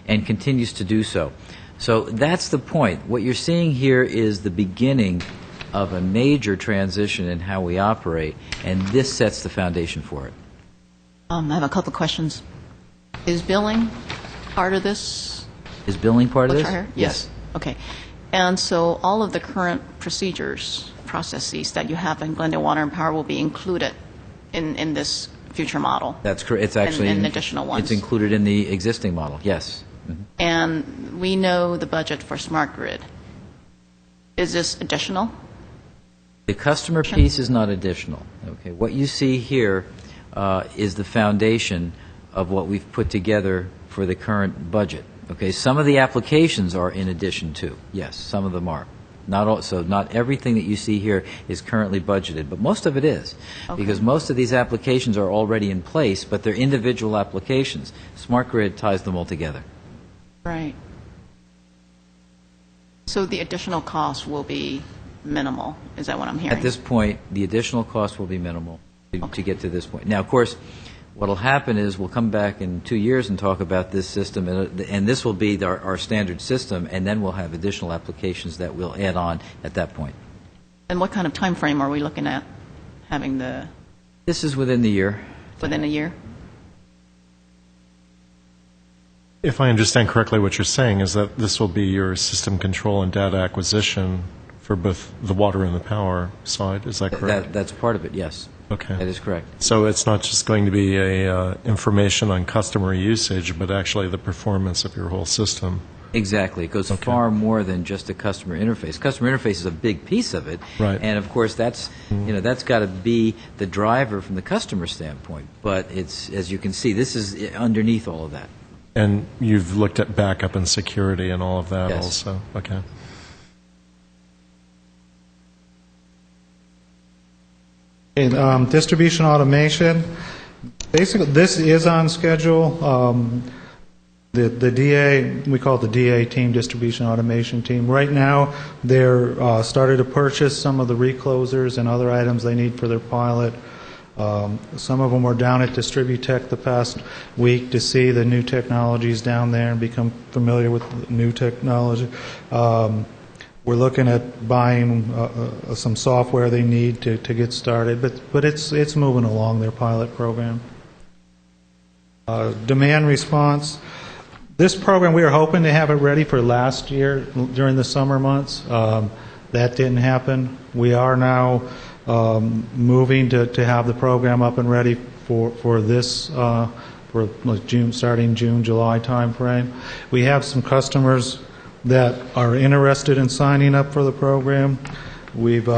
and continues to do so. So that's the point. What you're seeing here is the beginning of a major transition in how we operate, and this sets the foundation for it. I have a couple of questions. Is billing part of this? Is billing part of What's this? right here? Yes. Okay. And so all of the current procedures, processes that you have in Glendale Water and Power will be included in this future model? That's correct. It's actually in additional ones? It's included in the existing model, yes. Mm-hmm. And we know the budget for smart grid. Is this additional? The customer piece is not additional. Okay. What you see here is the foundation of what we've put together for the current budget. Okay. Some of the applications are in addition to. Yes, some of them are. Not all, so not everything that you see here is currently budgeted, but most of it is. Okay. Because most of these applications are already in place, but they're individual applications. Smart Grid ties them all together. Right. So the additional cost will be minimal. Is that what I'm hearing? At this point, the additional cost will be minimal to get to this point. Now, of course, what will happen is we'll come back in 2 years and talk about this system, and this will be our standard system, and then we'll have additional applications that we'll add on at that point. And what kind of time frame are we looking at having the... This is within the year. Within a year? If I understand correctly, what you're saying is that this will be your system control and data acquisition for both the water and the power side. Is that correct? That's part of it, yes. Okay. That is correct. So it's not just going to be information on customer usage, but actually the performance of your whole system. Exactly. It goes far more than just a customer interface. Customer interface is a big piece of it. Right. And of course that's, that's got to be the driver from the customer standpoint. But it's, as you can see, this is underneath all of that. And you've looked at backup and security and all of that also. Okay. In distribution automation, basically this is on schedule. The DA, we call it the DA team, distribution automation team. Right now, they're started to purchase some of the reclosers and other items they need for their pilot. Some of them were down at Distributech the past week to see the new technologies down there and become familiar with the new technology. We're looking at buying some software they need to get started, but it's moving along, their pilot program. Demand response. This program, we were hoping to have it ready for last year during the summer months. That didn't happen. We are now moving to have the program up and ready for this, for June, starting June, July timeframe. We have some customers that are interested in signing up for the program. We've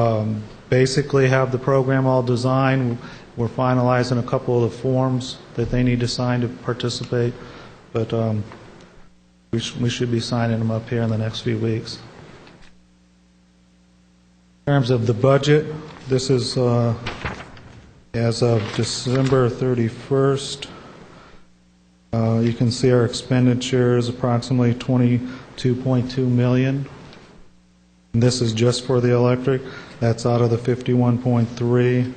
basically have the program all designed. We're finalizing a couple of the forms that they need to sign to participate, but we should be signing them up here in the next few weeks. In terms of the budget, this is as of December 31st. You can see our expenditures approximately $22.2 million. And this is just for the electric. That's out of the 51.3.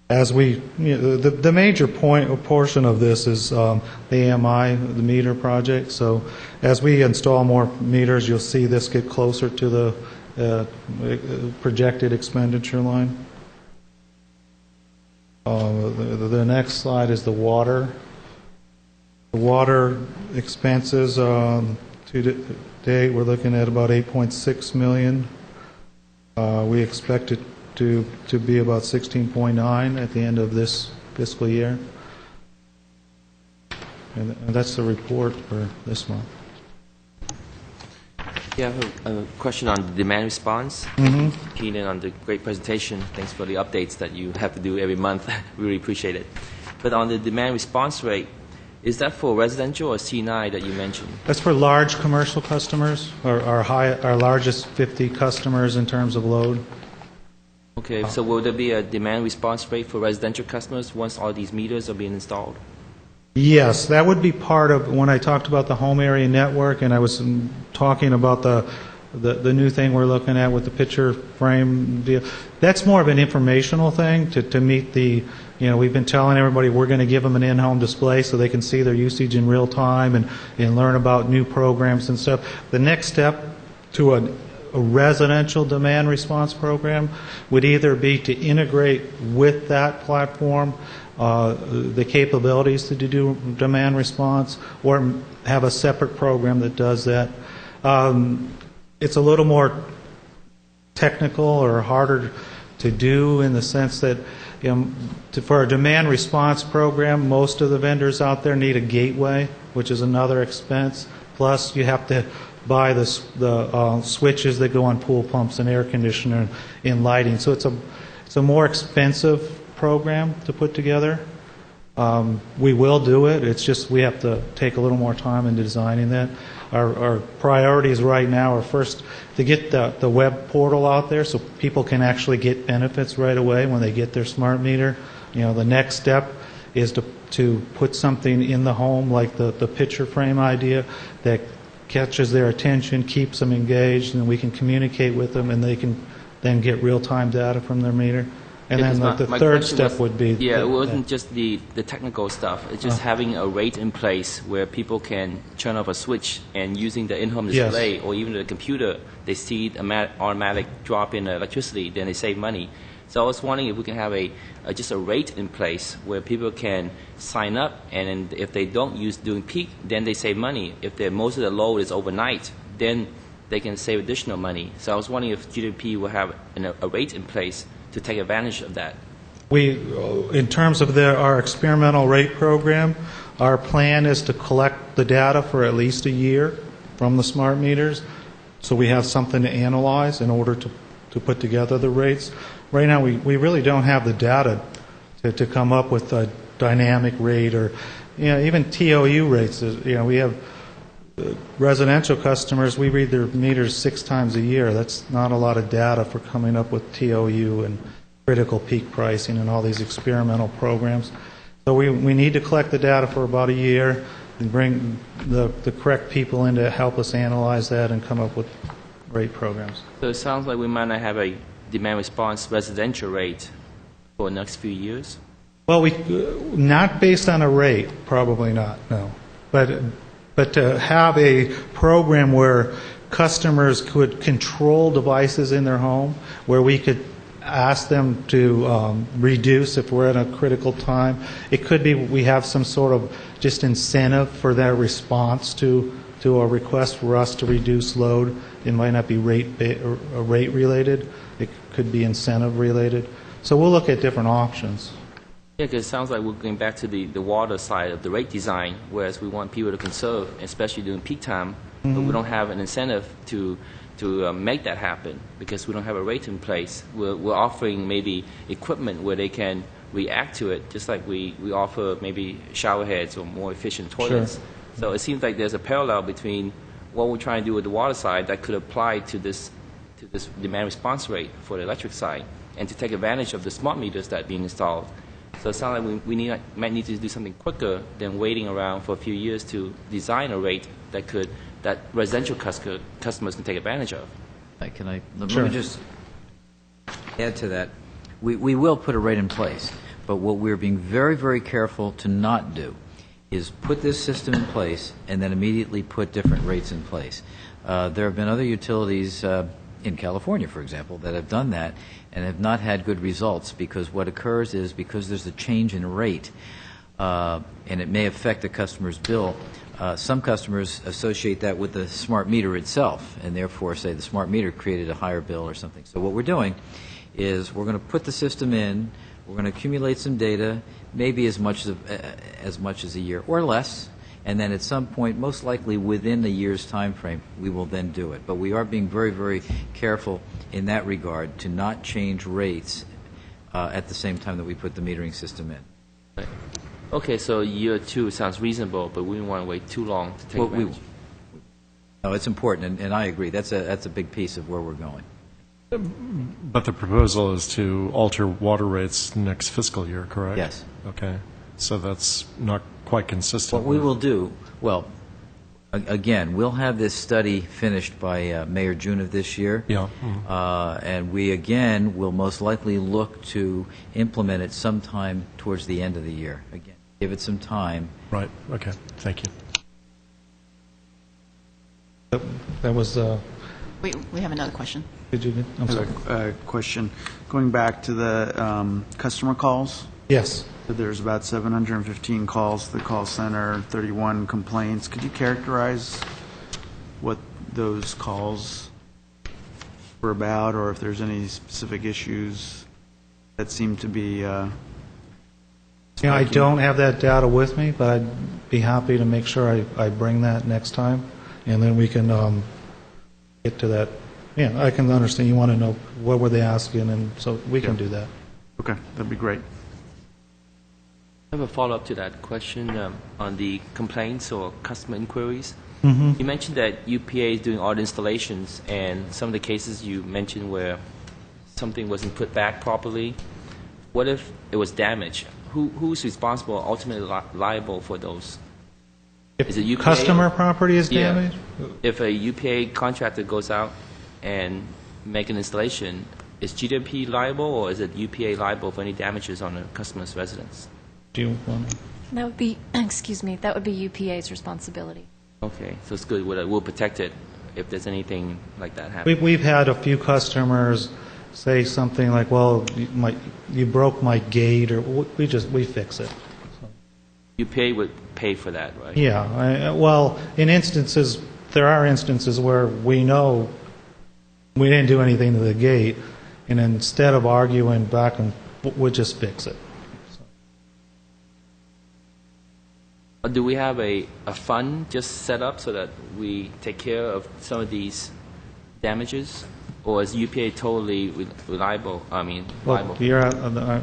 As we, the major portion of this is the AMI, the meter project. So as we install more meters, you'll see this get closer to the projected expenditure line. The next slide is the water. The water expenses to date, we're looking at about $8.6 million. We expect it to be about 16.9 at the end of this fiscal year. And that's the report for this month. Yeah, I have a question on the demand response. Keenan, on the great presentation. Thanks for the updates that you have to do every month. Really appreciate it. But on the demand response rate, Is that for residential or C&I that you mentioned? That's for large commercial customers, our largest 50 customers in terms of load. Okay, so will there be a demand response rate for residential customers once all these meters are being installed? Yes, that would be part of when I talked about the home area network, and I was talking about the new thing we're looking at with the picture frame deal. That's more of an informational thing to meet the, we've been telling everybody we're going to give them an in-home display so they can see their usage in real time and learn about new programs and stuff. The next step to a residential demand response program would either be to integrate with that platform the capabilities to do demand response, or have a separate program that does that. It's a little more technical or harder to do in the sense that for a demand response program, most of the vendors out there need a gateway, which is another expense. Plus, you have to buy the switches that go on pool pumps and air conditioner and lighting. So it's a more expensive program to put together. We will do it. It's just we have to take a little more time in designing that. Our priorities right now are first to get the web portal out there so people can actually get benefits right away when they get their smart meter. The next step is to put something in the home like the picture frame idea that catches their attention, keeps them engaged, and we can communicate with them, and they can then get real-time data from their meter. And then the third step would be... Yeah, it wasn't just the technical stuff. It's just having a rate in place where people can turn off a switch and using the in-home display or even the computer, they see an automatic drop in electricity, then they save money. So I was wondering if we can have just a rate in place where people can sign up, and if they don't use during peak, then they save money. If most of the load is overnight, then they can save additional money. So I was wondering if GDP will have a rate in place to take advantage of that. In terms of our experimental rate program, our plan is to collect the data for at least a year from the smart meters, so we have something to analyze in order to put together the rates. Right now, we really don't have the data to come up with a dynamic rate or even TOU rates. We have residential customers, we read their meters 6 times a year. That's not a lot of data for coming up with TOU and critical peak pricing and all these experimental programs. So we need to collect the data for about a year and bring the correct people in to help us analyze that and come up with rate programs. So it sounds like we might not have a demand response residential rate for the next few years? Well, not based on a rate, probably not, no. But to have a program where customers could control devices in their home, where we could ask them to reduce if we're at a critical time. It could be we have some sort of just incentive for their response to a request for us to reduce load. It might not be rate related. It could be incentive related. So we'll look at different options. Yeah, because it sounds like we're going back to the water side of the rate design, whereas we want people to conserve, especially during peak time, but we don't have an incentive to make that happen because we don't have a rate in place. We're offering maybe equipment where they can react to it, just like we offer maybe shower heads or more efficient toilets. Sure. So it seems like there's a parallel between what we're trying to do with the water side that could apply to this demand response rate for the electric side, and to take advantage of the smart meters that are being installed. So it sounds like we might need to do something quicker than waiting around for a few years to design a rate that residential customers can take advantage of. Let me just add to that. We will put a rate in place, but what we're being very, very careful to not do is put this system in place and then immediately put different rates in place. There have been other utilities in California, for example, that have done that and have not had good results, because what occurs is because there's a change in rate and it may affect the customer's bill, some customers associate that with the smart meter itself and therefore say the smart meter created a higher bill or something. So what we're doing is we're going to put the system in, we're going to accumulate some data, maybe as much as a year or less, and then at some point, most likely within the year's time frame, we will then do it. But we are being very, very careful in that regard to not change rates at the same time that we put the metering system in. Okay, so year 2 sounds reasonable, but we don't want to wait too long to take Well, advantage. No, it's important, and I agree. That's a big piece of where we're going. But the proposal is to alter water rates next fiscal year, correct? Yes. Okay. So that's not quite consistent. What we will do, well, again, we'll have this study finished by May or June of this year. Yeah. And we, again, will most likely look to implement it sometime towards the end of the year. Again, give it some time. Right. Okay. Thank you. That was, We have another question. did you, I'm sorry. Question. Going back to the customer calls, Yes. so there's about 715 calls to the call center, 31 complaints. Could you characterize what those calls were about, or if there's any specific issues that seem to be I don't have that data with me, but I'd be happy to make sure I bring that next time, and then we can get to that. Yeah, I can understand. You want to know what were they asking, and so we can do that. Okay, that'd be great. I have a follow-up to that question on the complaints or customer inquiries. Mm-hmm. You mentioned that UPA is doing all the installations, and some of the cases you mentioned where something wasn't put back properly. What if it was damaged? Who's responsible, ultimately liable for those? Is it UPA? Customer property is Yeah. damaged? If a UPA contractor goes out and make an installation, is GWP liable, or is it UPA liable for any damages on a customer's residence? Do you want to? That would be, excuse me, that would be UPA's responsibility. Okay, so it's good. We'll protect it if there's anything like that happen. We've had a few customers say something like, well, you broke my gate, or we fix it. UPA would pay for that, right? Yeah, well, there are instances where we know we didn't do anything to the gate, and instead of arguing back, we'll just fix it. Do we have a fund just set up so that we take care of some of these damages? Or is UPA totally liable? Well, you're Well,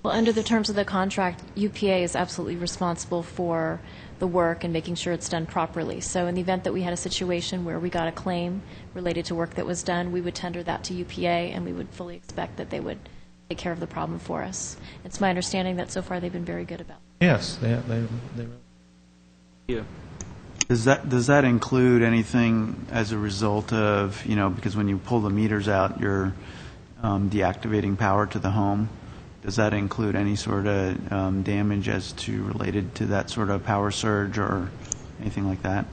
under the terms of the contract, UPA is absolutely responsible for the work and making sure it's done properly. So in the event that we had a situation where we got a claim related to work that was done, we would tender that to UPA, and we would fully expect that they would take care of the problem for us. It's my understanding that so far they've been very good about it. Yes, they Yeah. Does that include anything as a result of, because when you pull the meters out, you're deactivating power to the home? Does that include any sort of damage related to that sort of power surge or anything like that?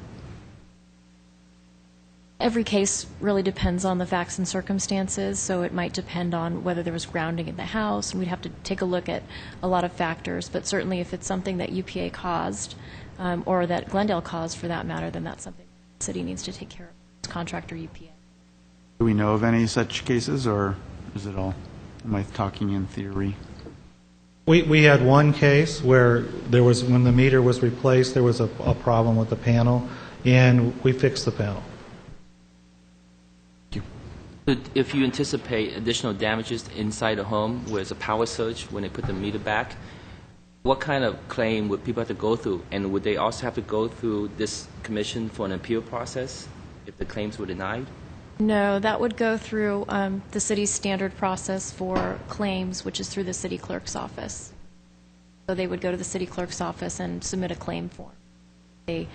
Every case really depends on the facts and circumstances, so it might depend on whether there was grounding in the house, and we'd have to take a look at a lot of factors. But certainly if it's something that UPA caused, or that Glendale caused for that matter, then that's something the city needs to take care of, it's contractor UPA. Do we know of any such cases, or is it all, am I talking in theory? We had one case where when the meter was replaced, there was a problem with the panel, and we fixed the panel. If you anticipate additional damages inside the home where there's a power surge when they put the meter back, what kind of claim would people have to go through? And would they also have to go through this commission for an appeal process if the claims were denied? No, that would go through the city's standard process for claims, which is through the city clerk's office. So they would go to the city clerk's office and submit a claim form. They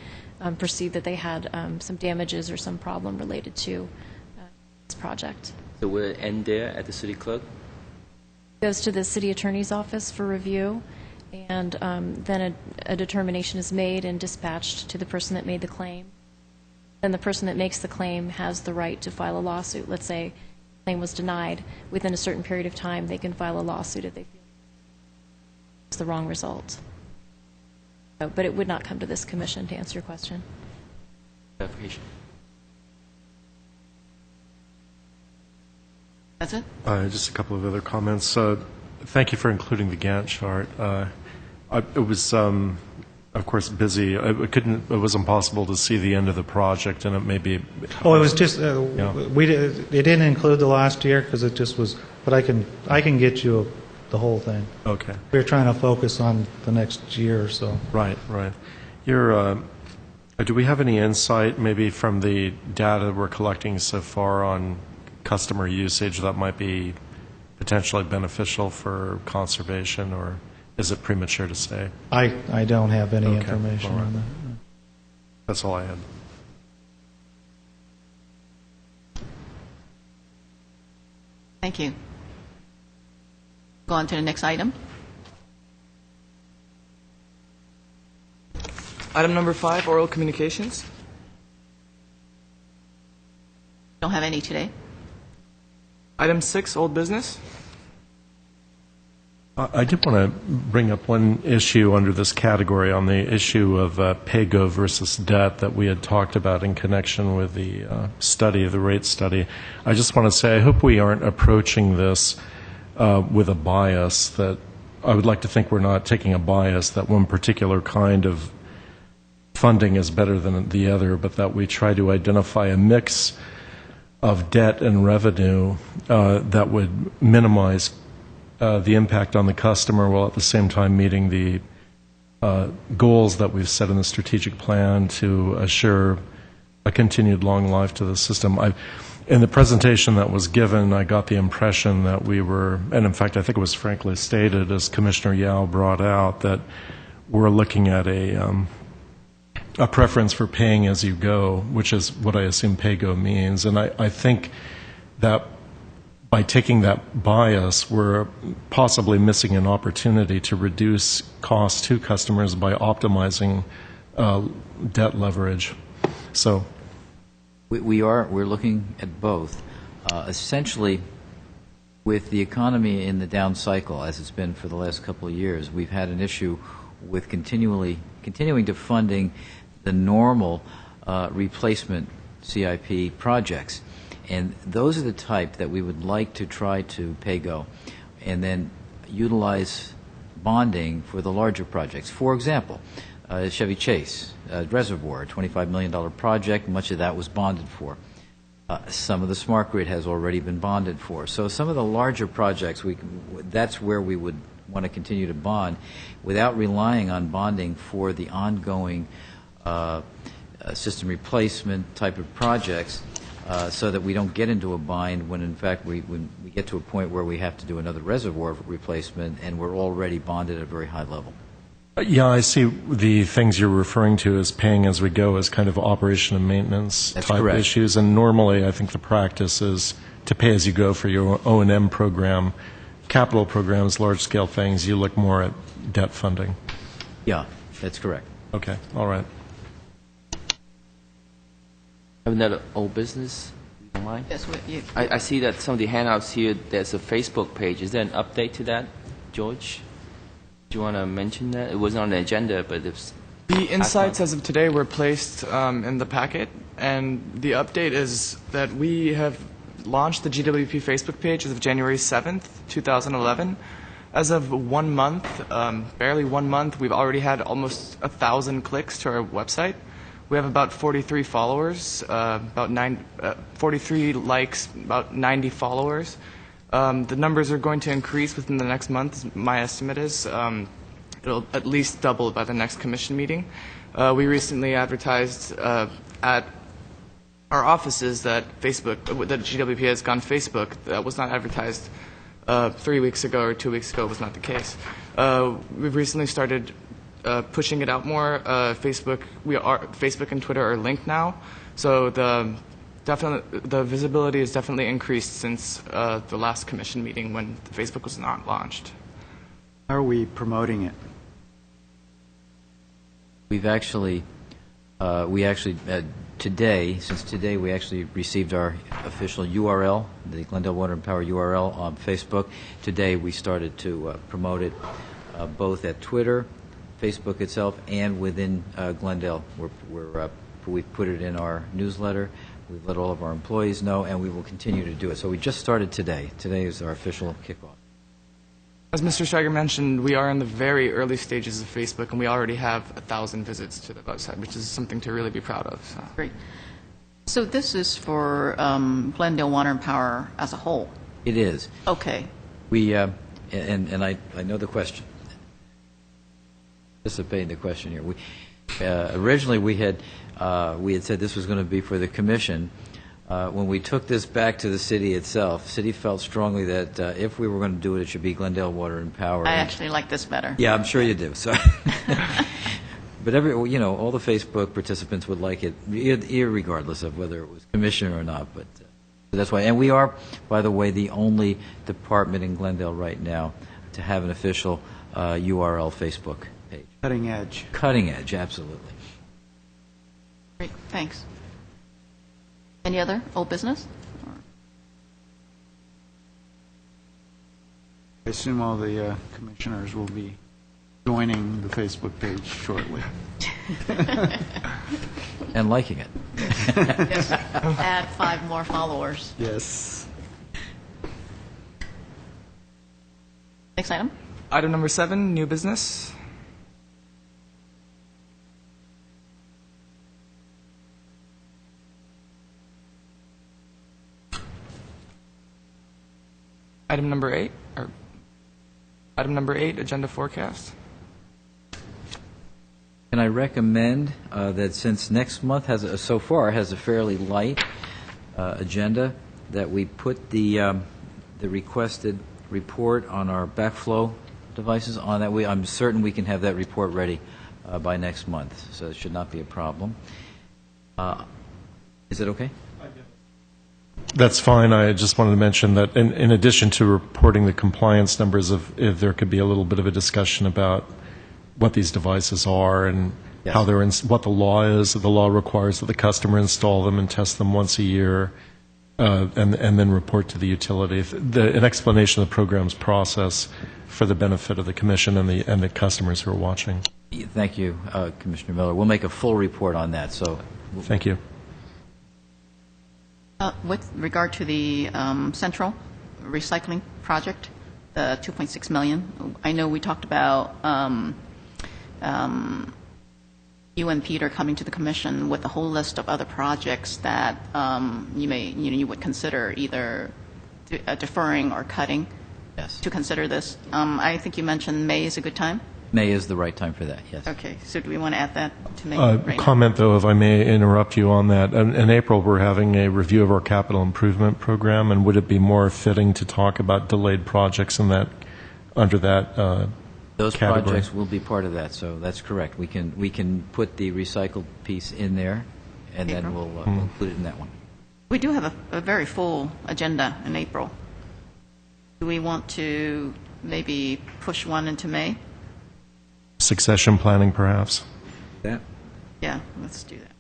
perceive that they had some damages or some problem related to this project. So will it end there at the city clerk? It goes to the city attorney's office for review, and then a determination is made and dispatched to the person that made the claim. Then the person that makes the claim has the right to file a lawsuit. Let's say the claim was denied. Within a certain period of time, they can file a lawsuit if they feel it's the wrong result. But it would not come to this commission, to answer your question. Clarification. That's it? Just a couple of other comments. Thank you for including the Gantt chart. It was, of course, busy. It was impossible to see the end of the project, and it may be. Oh, it was just it didn't include the last year because it just was. But I can get you the whole thing. Okay. We're trying to focus on the next year or so. Right, right. Do we have any insight, maybe from the data we're collecting so far on customer usage that might be potentially beneficial for conservation, or is it premature to say? I don't have any Okay, information all right. on that. That's all I had. Thank you. Go on to the next item. Item number 5, oral communications. Don't have any today. Item 6, old business. I did want to bring up one issue under this category on the issue of pay-go versus debt that we had talked about in connection with the study, the rate study. I just want to say I hope we aren't approaching this with a bias that I would like to think we're not taking a bias that one particular kind of funding is better than the other, but that we try to identify a mix of debt and revenue that would minimize the impact on the customer while at the same time meeting the goals that we've set in the strategic plan to assure a continued long life to the system. In the presentation that was given, I got the impression that we were, and in fact I think it was frankly stated, as Commissioner Yao brought out, that we're looking at a preference for paying as you go, which is what I assume pay-go means. And I think that by taking that bias, we're possibly missing an opportunity to reduce costs to customers by optimizing debt leverage. So we're looking at both. Essentially, with the economy in the down cycle, as it's been for the last couple of years, we've had an issue with continuing to funding the normal replacement CIP projects. And those are the type that we would like to try to pay-go and then utilize bonding for the larger projects. For example, Chevy Chase Reservoir, a $25 million project, much of that was bonded for. Some of the smart grid has already been bonded for. So some of the larger projects, that's where we would want to continue to bond without relying on bonding for the ongoing system replacement type of projects. So that we don't get into a bind when, in fact, when we get to a point where we have to do another reservoir replacement and we're already bonded at a very high level. Yeah, I see the things you're referring to as paying as we go as kind of operation and maintenance type issues. And normally, I think the practice is to pay as you go for your O&M program. Capital programs, large-scale things, you look more at debt funding. Yeah, that's correct. Okay, all right. Another old business, if you don't mind? Yes, I see that some of the handouts here, there's a Facebook page. Is there an update to that, George? Do you want to mention that? It wasn't on the agenda, but it's... The insights as of today were placed in the packet, and the update is that we have launched the GWP Facebook page as of January 7th, 2011. As of 1 month, barely 1 month, we've already had almost 1,000 clicks to our website. We have about 43 followers, 43 likes, about 90 followers. The numbers are going to increase within the next month, my estimate is. It'll at least double by the next commission meeting. We recently advertised at our offices that GWP has gone Facebook. That was not advertised 3 weeks ago or 2 weeks ago. It was not the case. We've recently started pushing it out more. Facebook and Twitter are linked now, so the visibility has definitely increased since the last commission meeting when Facebook was not launched. How are we promoting it? We've actually, today, since today we actually received our official URL, the Glendale Water and Power URL on Facebook. Today we started to promote it both at Twitter, Facebook itself, and within Glendale. We've put it in our newsletter. We've let all of our employees know, and we will continue to do it. So we just started today. Today is our official kickoff. As Mr. Steiger mentioned, we are in the very early stages of Facebook, and we already have 1,000 visits to the website, which is something to really be proud of. So. Great. So this is for Glendale Water and Power as a whole? It is. Okay. We and I know the question. Anticipating the question here. Originally, we had said this was going to be for the commission. When we took this back to the city itself, city felt strongly that if we were going to do it, it should be Glendale Water and Power. I actually like this better. Yeah, I'm sure you do. So, but all the Facebook participants would like it, irregardless of whether it was commission or not. But that's why, and we are, by the way, the only department in Glendale right now to have an official URL Facebook page. Cutting edge. Cutting edge, absolutely. Great, thanks. Any other old business? I assume all the commissioners will be joining the Facebook page shortly. And liking it. Yes. Add 5 more followers. Yes. Next item. Item number 7, new business. Item number 8, agenda forecast. And I recommend that since next month so far has a fairly light agenda, that we put the requested report on our backflow devices on that. I'm certain we can have that report ready by next month, so it should not be a problem. Is it okay? That's fine. I just wanted to mention that in addition to reporting the compliance numbers, if there could be a little bit of a discussion about what these devices are and Yes. how they're what the law is. The law requires that the customer install them and test them once a year, and then report to the utility. An explanation of the program's process for the benefit of the commission and the customers who are watching. Thank you, Commissioner Miller. We'll make a full report on that. So, Thank you. With regard to the central recycling project, the $2.6 million, I know we talked about you and Peter coming to the commission with a whole list of other projects that you would consider either deferring or cutting. Yes. To consider this. I think you mentioned May is a good time. May is the right time for that, yes. Okay, so do we want to add that to May? right now? Comment, though, if I may interrupt you on that. In April, we're having a review of our capital improvement program, and would it be more fitting to talk about delayed projects under that Those category? projects will be part of that, so that's correct. We can put the recycled piece in there, and then April. we'll include it in that one. We do have a very full agenda in April. Do we want to maybe push one into May? Succession planning, perhaps. That? Yeah, let's do that.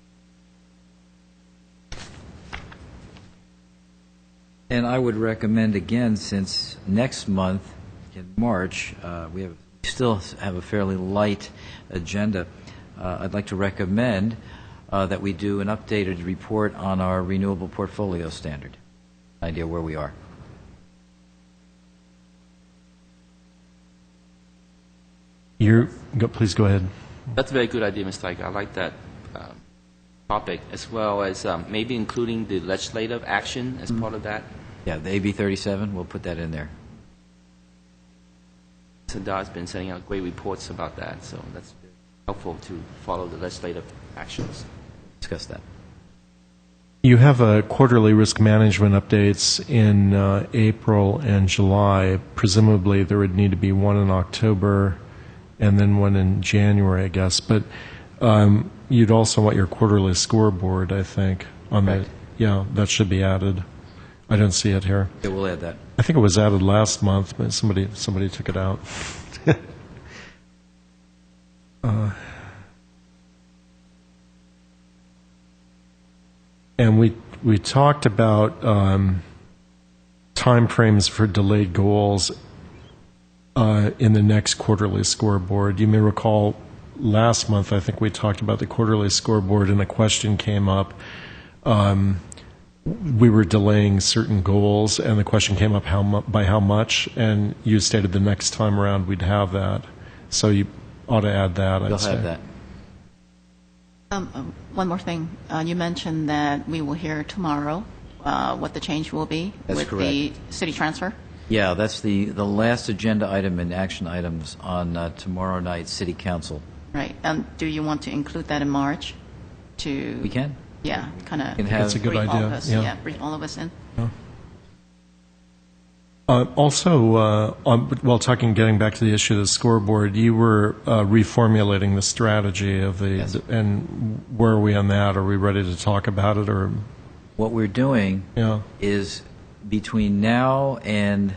And I would recommend, again, since next month, in March, we still have a fairly light agenda, I'd like to recommend that we do an updated report on our renewable portfolio standard, idea where we are. Please go ahead. That's a very good idea, Mr. Iker. I like that topic, as well as maybe including the legislative action as part of that. Yeah, the AB 37, we'll put that in there. Sadar's been sending out great reports about that, so that's helpful to follow the legislative actions. Discuss that. You have quarterly risk management updates in April and July. Presumably, there would need to be one in October and then one in January, I guess. But you'd also want your quarterly scoreboard, I think. Yeah, that should be added. I don't see it here. Yeah, we'll add that. I think it was added last month, but somebody took it out. And we talked about timeframes for delayed goals in the next quarterly scoreboard. You may recall last month, I think we talked about the quarterly scoreboard, and a question came up. We were delaying certain goals, and the question came up by how much, and you stated the next time around we'd have that. So you ought to add that, I'd say. We'll have that. One more thing. You mentioned that we will hear tomorrow what the change will be That's with correct. the city transfer. Yeah, that's the last agenda item and action items on tomorrow night's City Council. Right. Do you want to include that in March? We can? Yeah, kind of. That's a good brief all idea, of us, yeah. brief all of us in. Also, while getting back to the issue of the scoreboard, you were reformulating the strategy of the, Yes. and where are we on that? Are we ready to talk about it, or? What we're doing Yeah. is between now and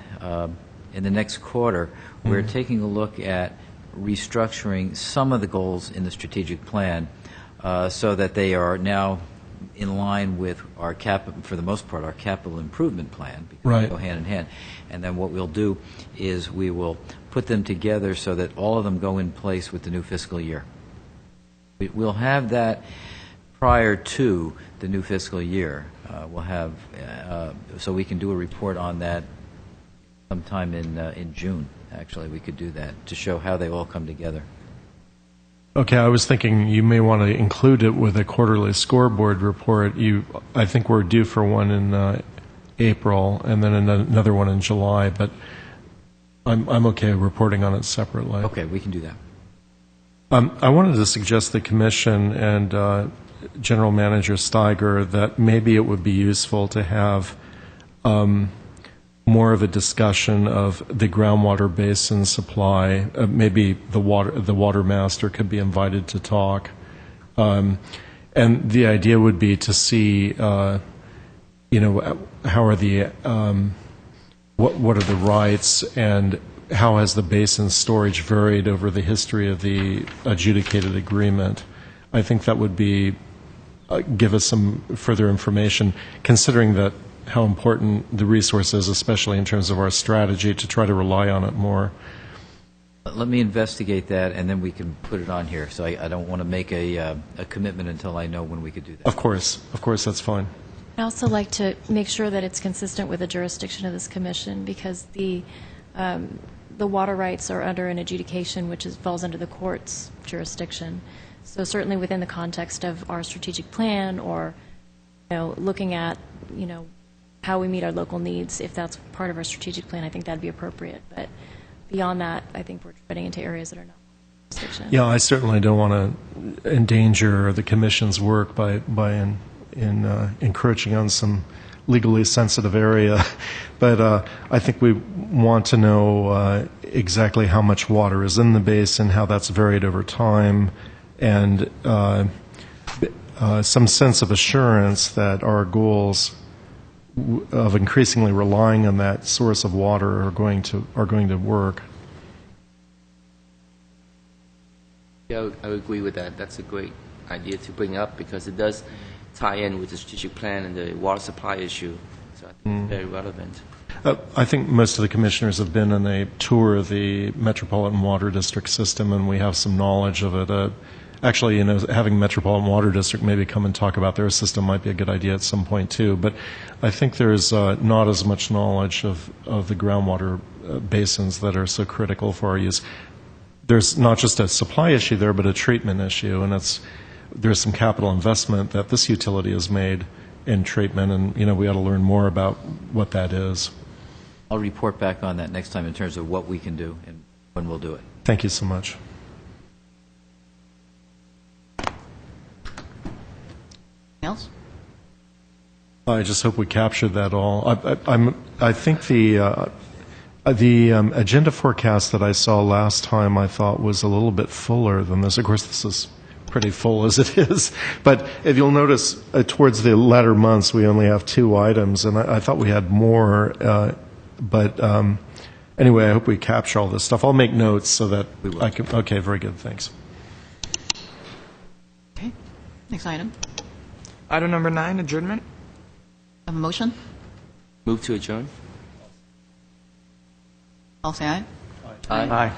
in the next quarter, we're taking a look at restructuring some of the goals in the strategic plan so that they are now in line with our for the most part, our capital improvement plan, because Right. they go hand in hand. And then what we'll do is we will put them together so that all of them go in place with the new fiscal year. We'll have that prior to the new fiscal year. We'll have, so we can do a report on that sometime in June, actually. We could do that to show how they all come together. Okay, I was thinking you may want to include it with a quarterly scoreboard report. I think we're due for one in April and then another one in July, but I'm okay reporting on it separately. Okay, we can do that. I wanted to suggest the Commission and General Manager Steiger that maybe it would be useful to have more of a discussion of the groundwater basin supply. Maybe the water master could be invited to talk. And the idea would be to see, how are the, what are the rights and how has the basin storage varied over the history of the adjudicated agreement. I think that would be, give us some further information, considering that how important the resource is, especially in terms of our strategy, to try to rely on it more. Let me investigate that, and then we can put it on here. So I don't want to make a commitment until I know when we could do that. Of course, that's fine. I'd also like to make sure that it's consistent with the jurisdiction of this commission, because the water rights are under an adjudication which falls under the court's jurisdiction. So certainly within the context of our strategic plan, or looking at how we meet our local needs, if that's part of our strategic plan, I think that'd be appropriate. But beyond that, I think we're treading into areas that are not jurisdiction. Yeah, I certainly don't want to endanger the Commission's work by encroaching on some legally sensitive area. But I think we want to know exactly how much water is in the basin, how that's varied over time, and some sense of assurance that our goals of increasingly relying on that source of water are going to work. Yeah, I would agree with that. That's a great idea to bring up because it does tie in with the strategic plan and the water supply issue. So I think it's very relevant. I think most of the commissioners have been on a tour of the Metropolitan Water District system, and we have some knowledge of it. Actually, having Metropolitan Water District maybe come and talk about their system might be a good idea at some point, too. But I think there's not as much knowledge of the groundwater basins that are so critical for our use. There's not just a supply issue there, but a treatment issue, and there's some capital investment that this utility has made in treatment, and we ought to learn more about what that is. I'll report back on that next time in terms of what we can do and when we'll do it. Thank you so much. Else? I just hope we captured that all. I think the agenda forecast that I saw last time I thought was a little bit fuller than this. Of course, this is pretty full as it is. But if you'll notice, towards the latter months, we only have 2 items, and I thought we had more. But anyway, I hope we capture all this stuff. I'll make notes so that I can. Okay, very good. Thanks. Okay. Next item. Item number 9, adjournment. Have a motion? Move to adjourn. All say aye. Aye. Aye.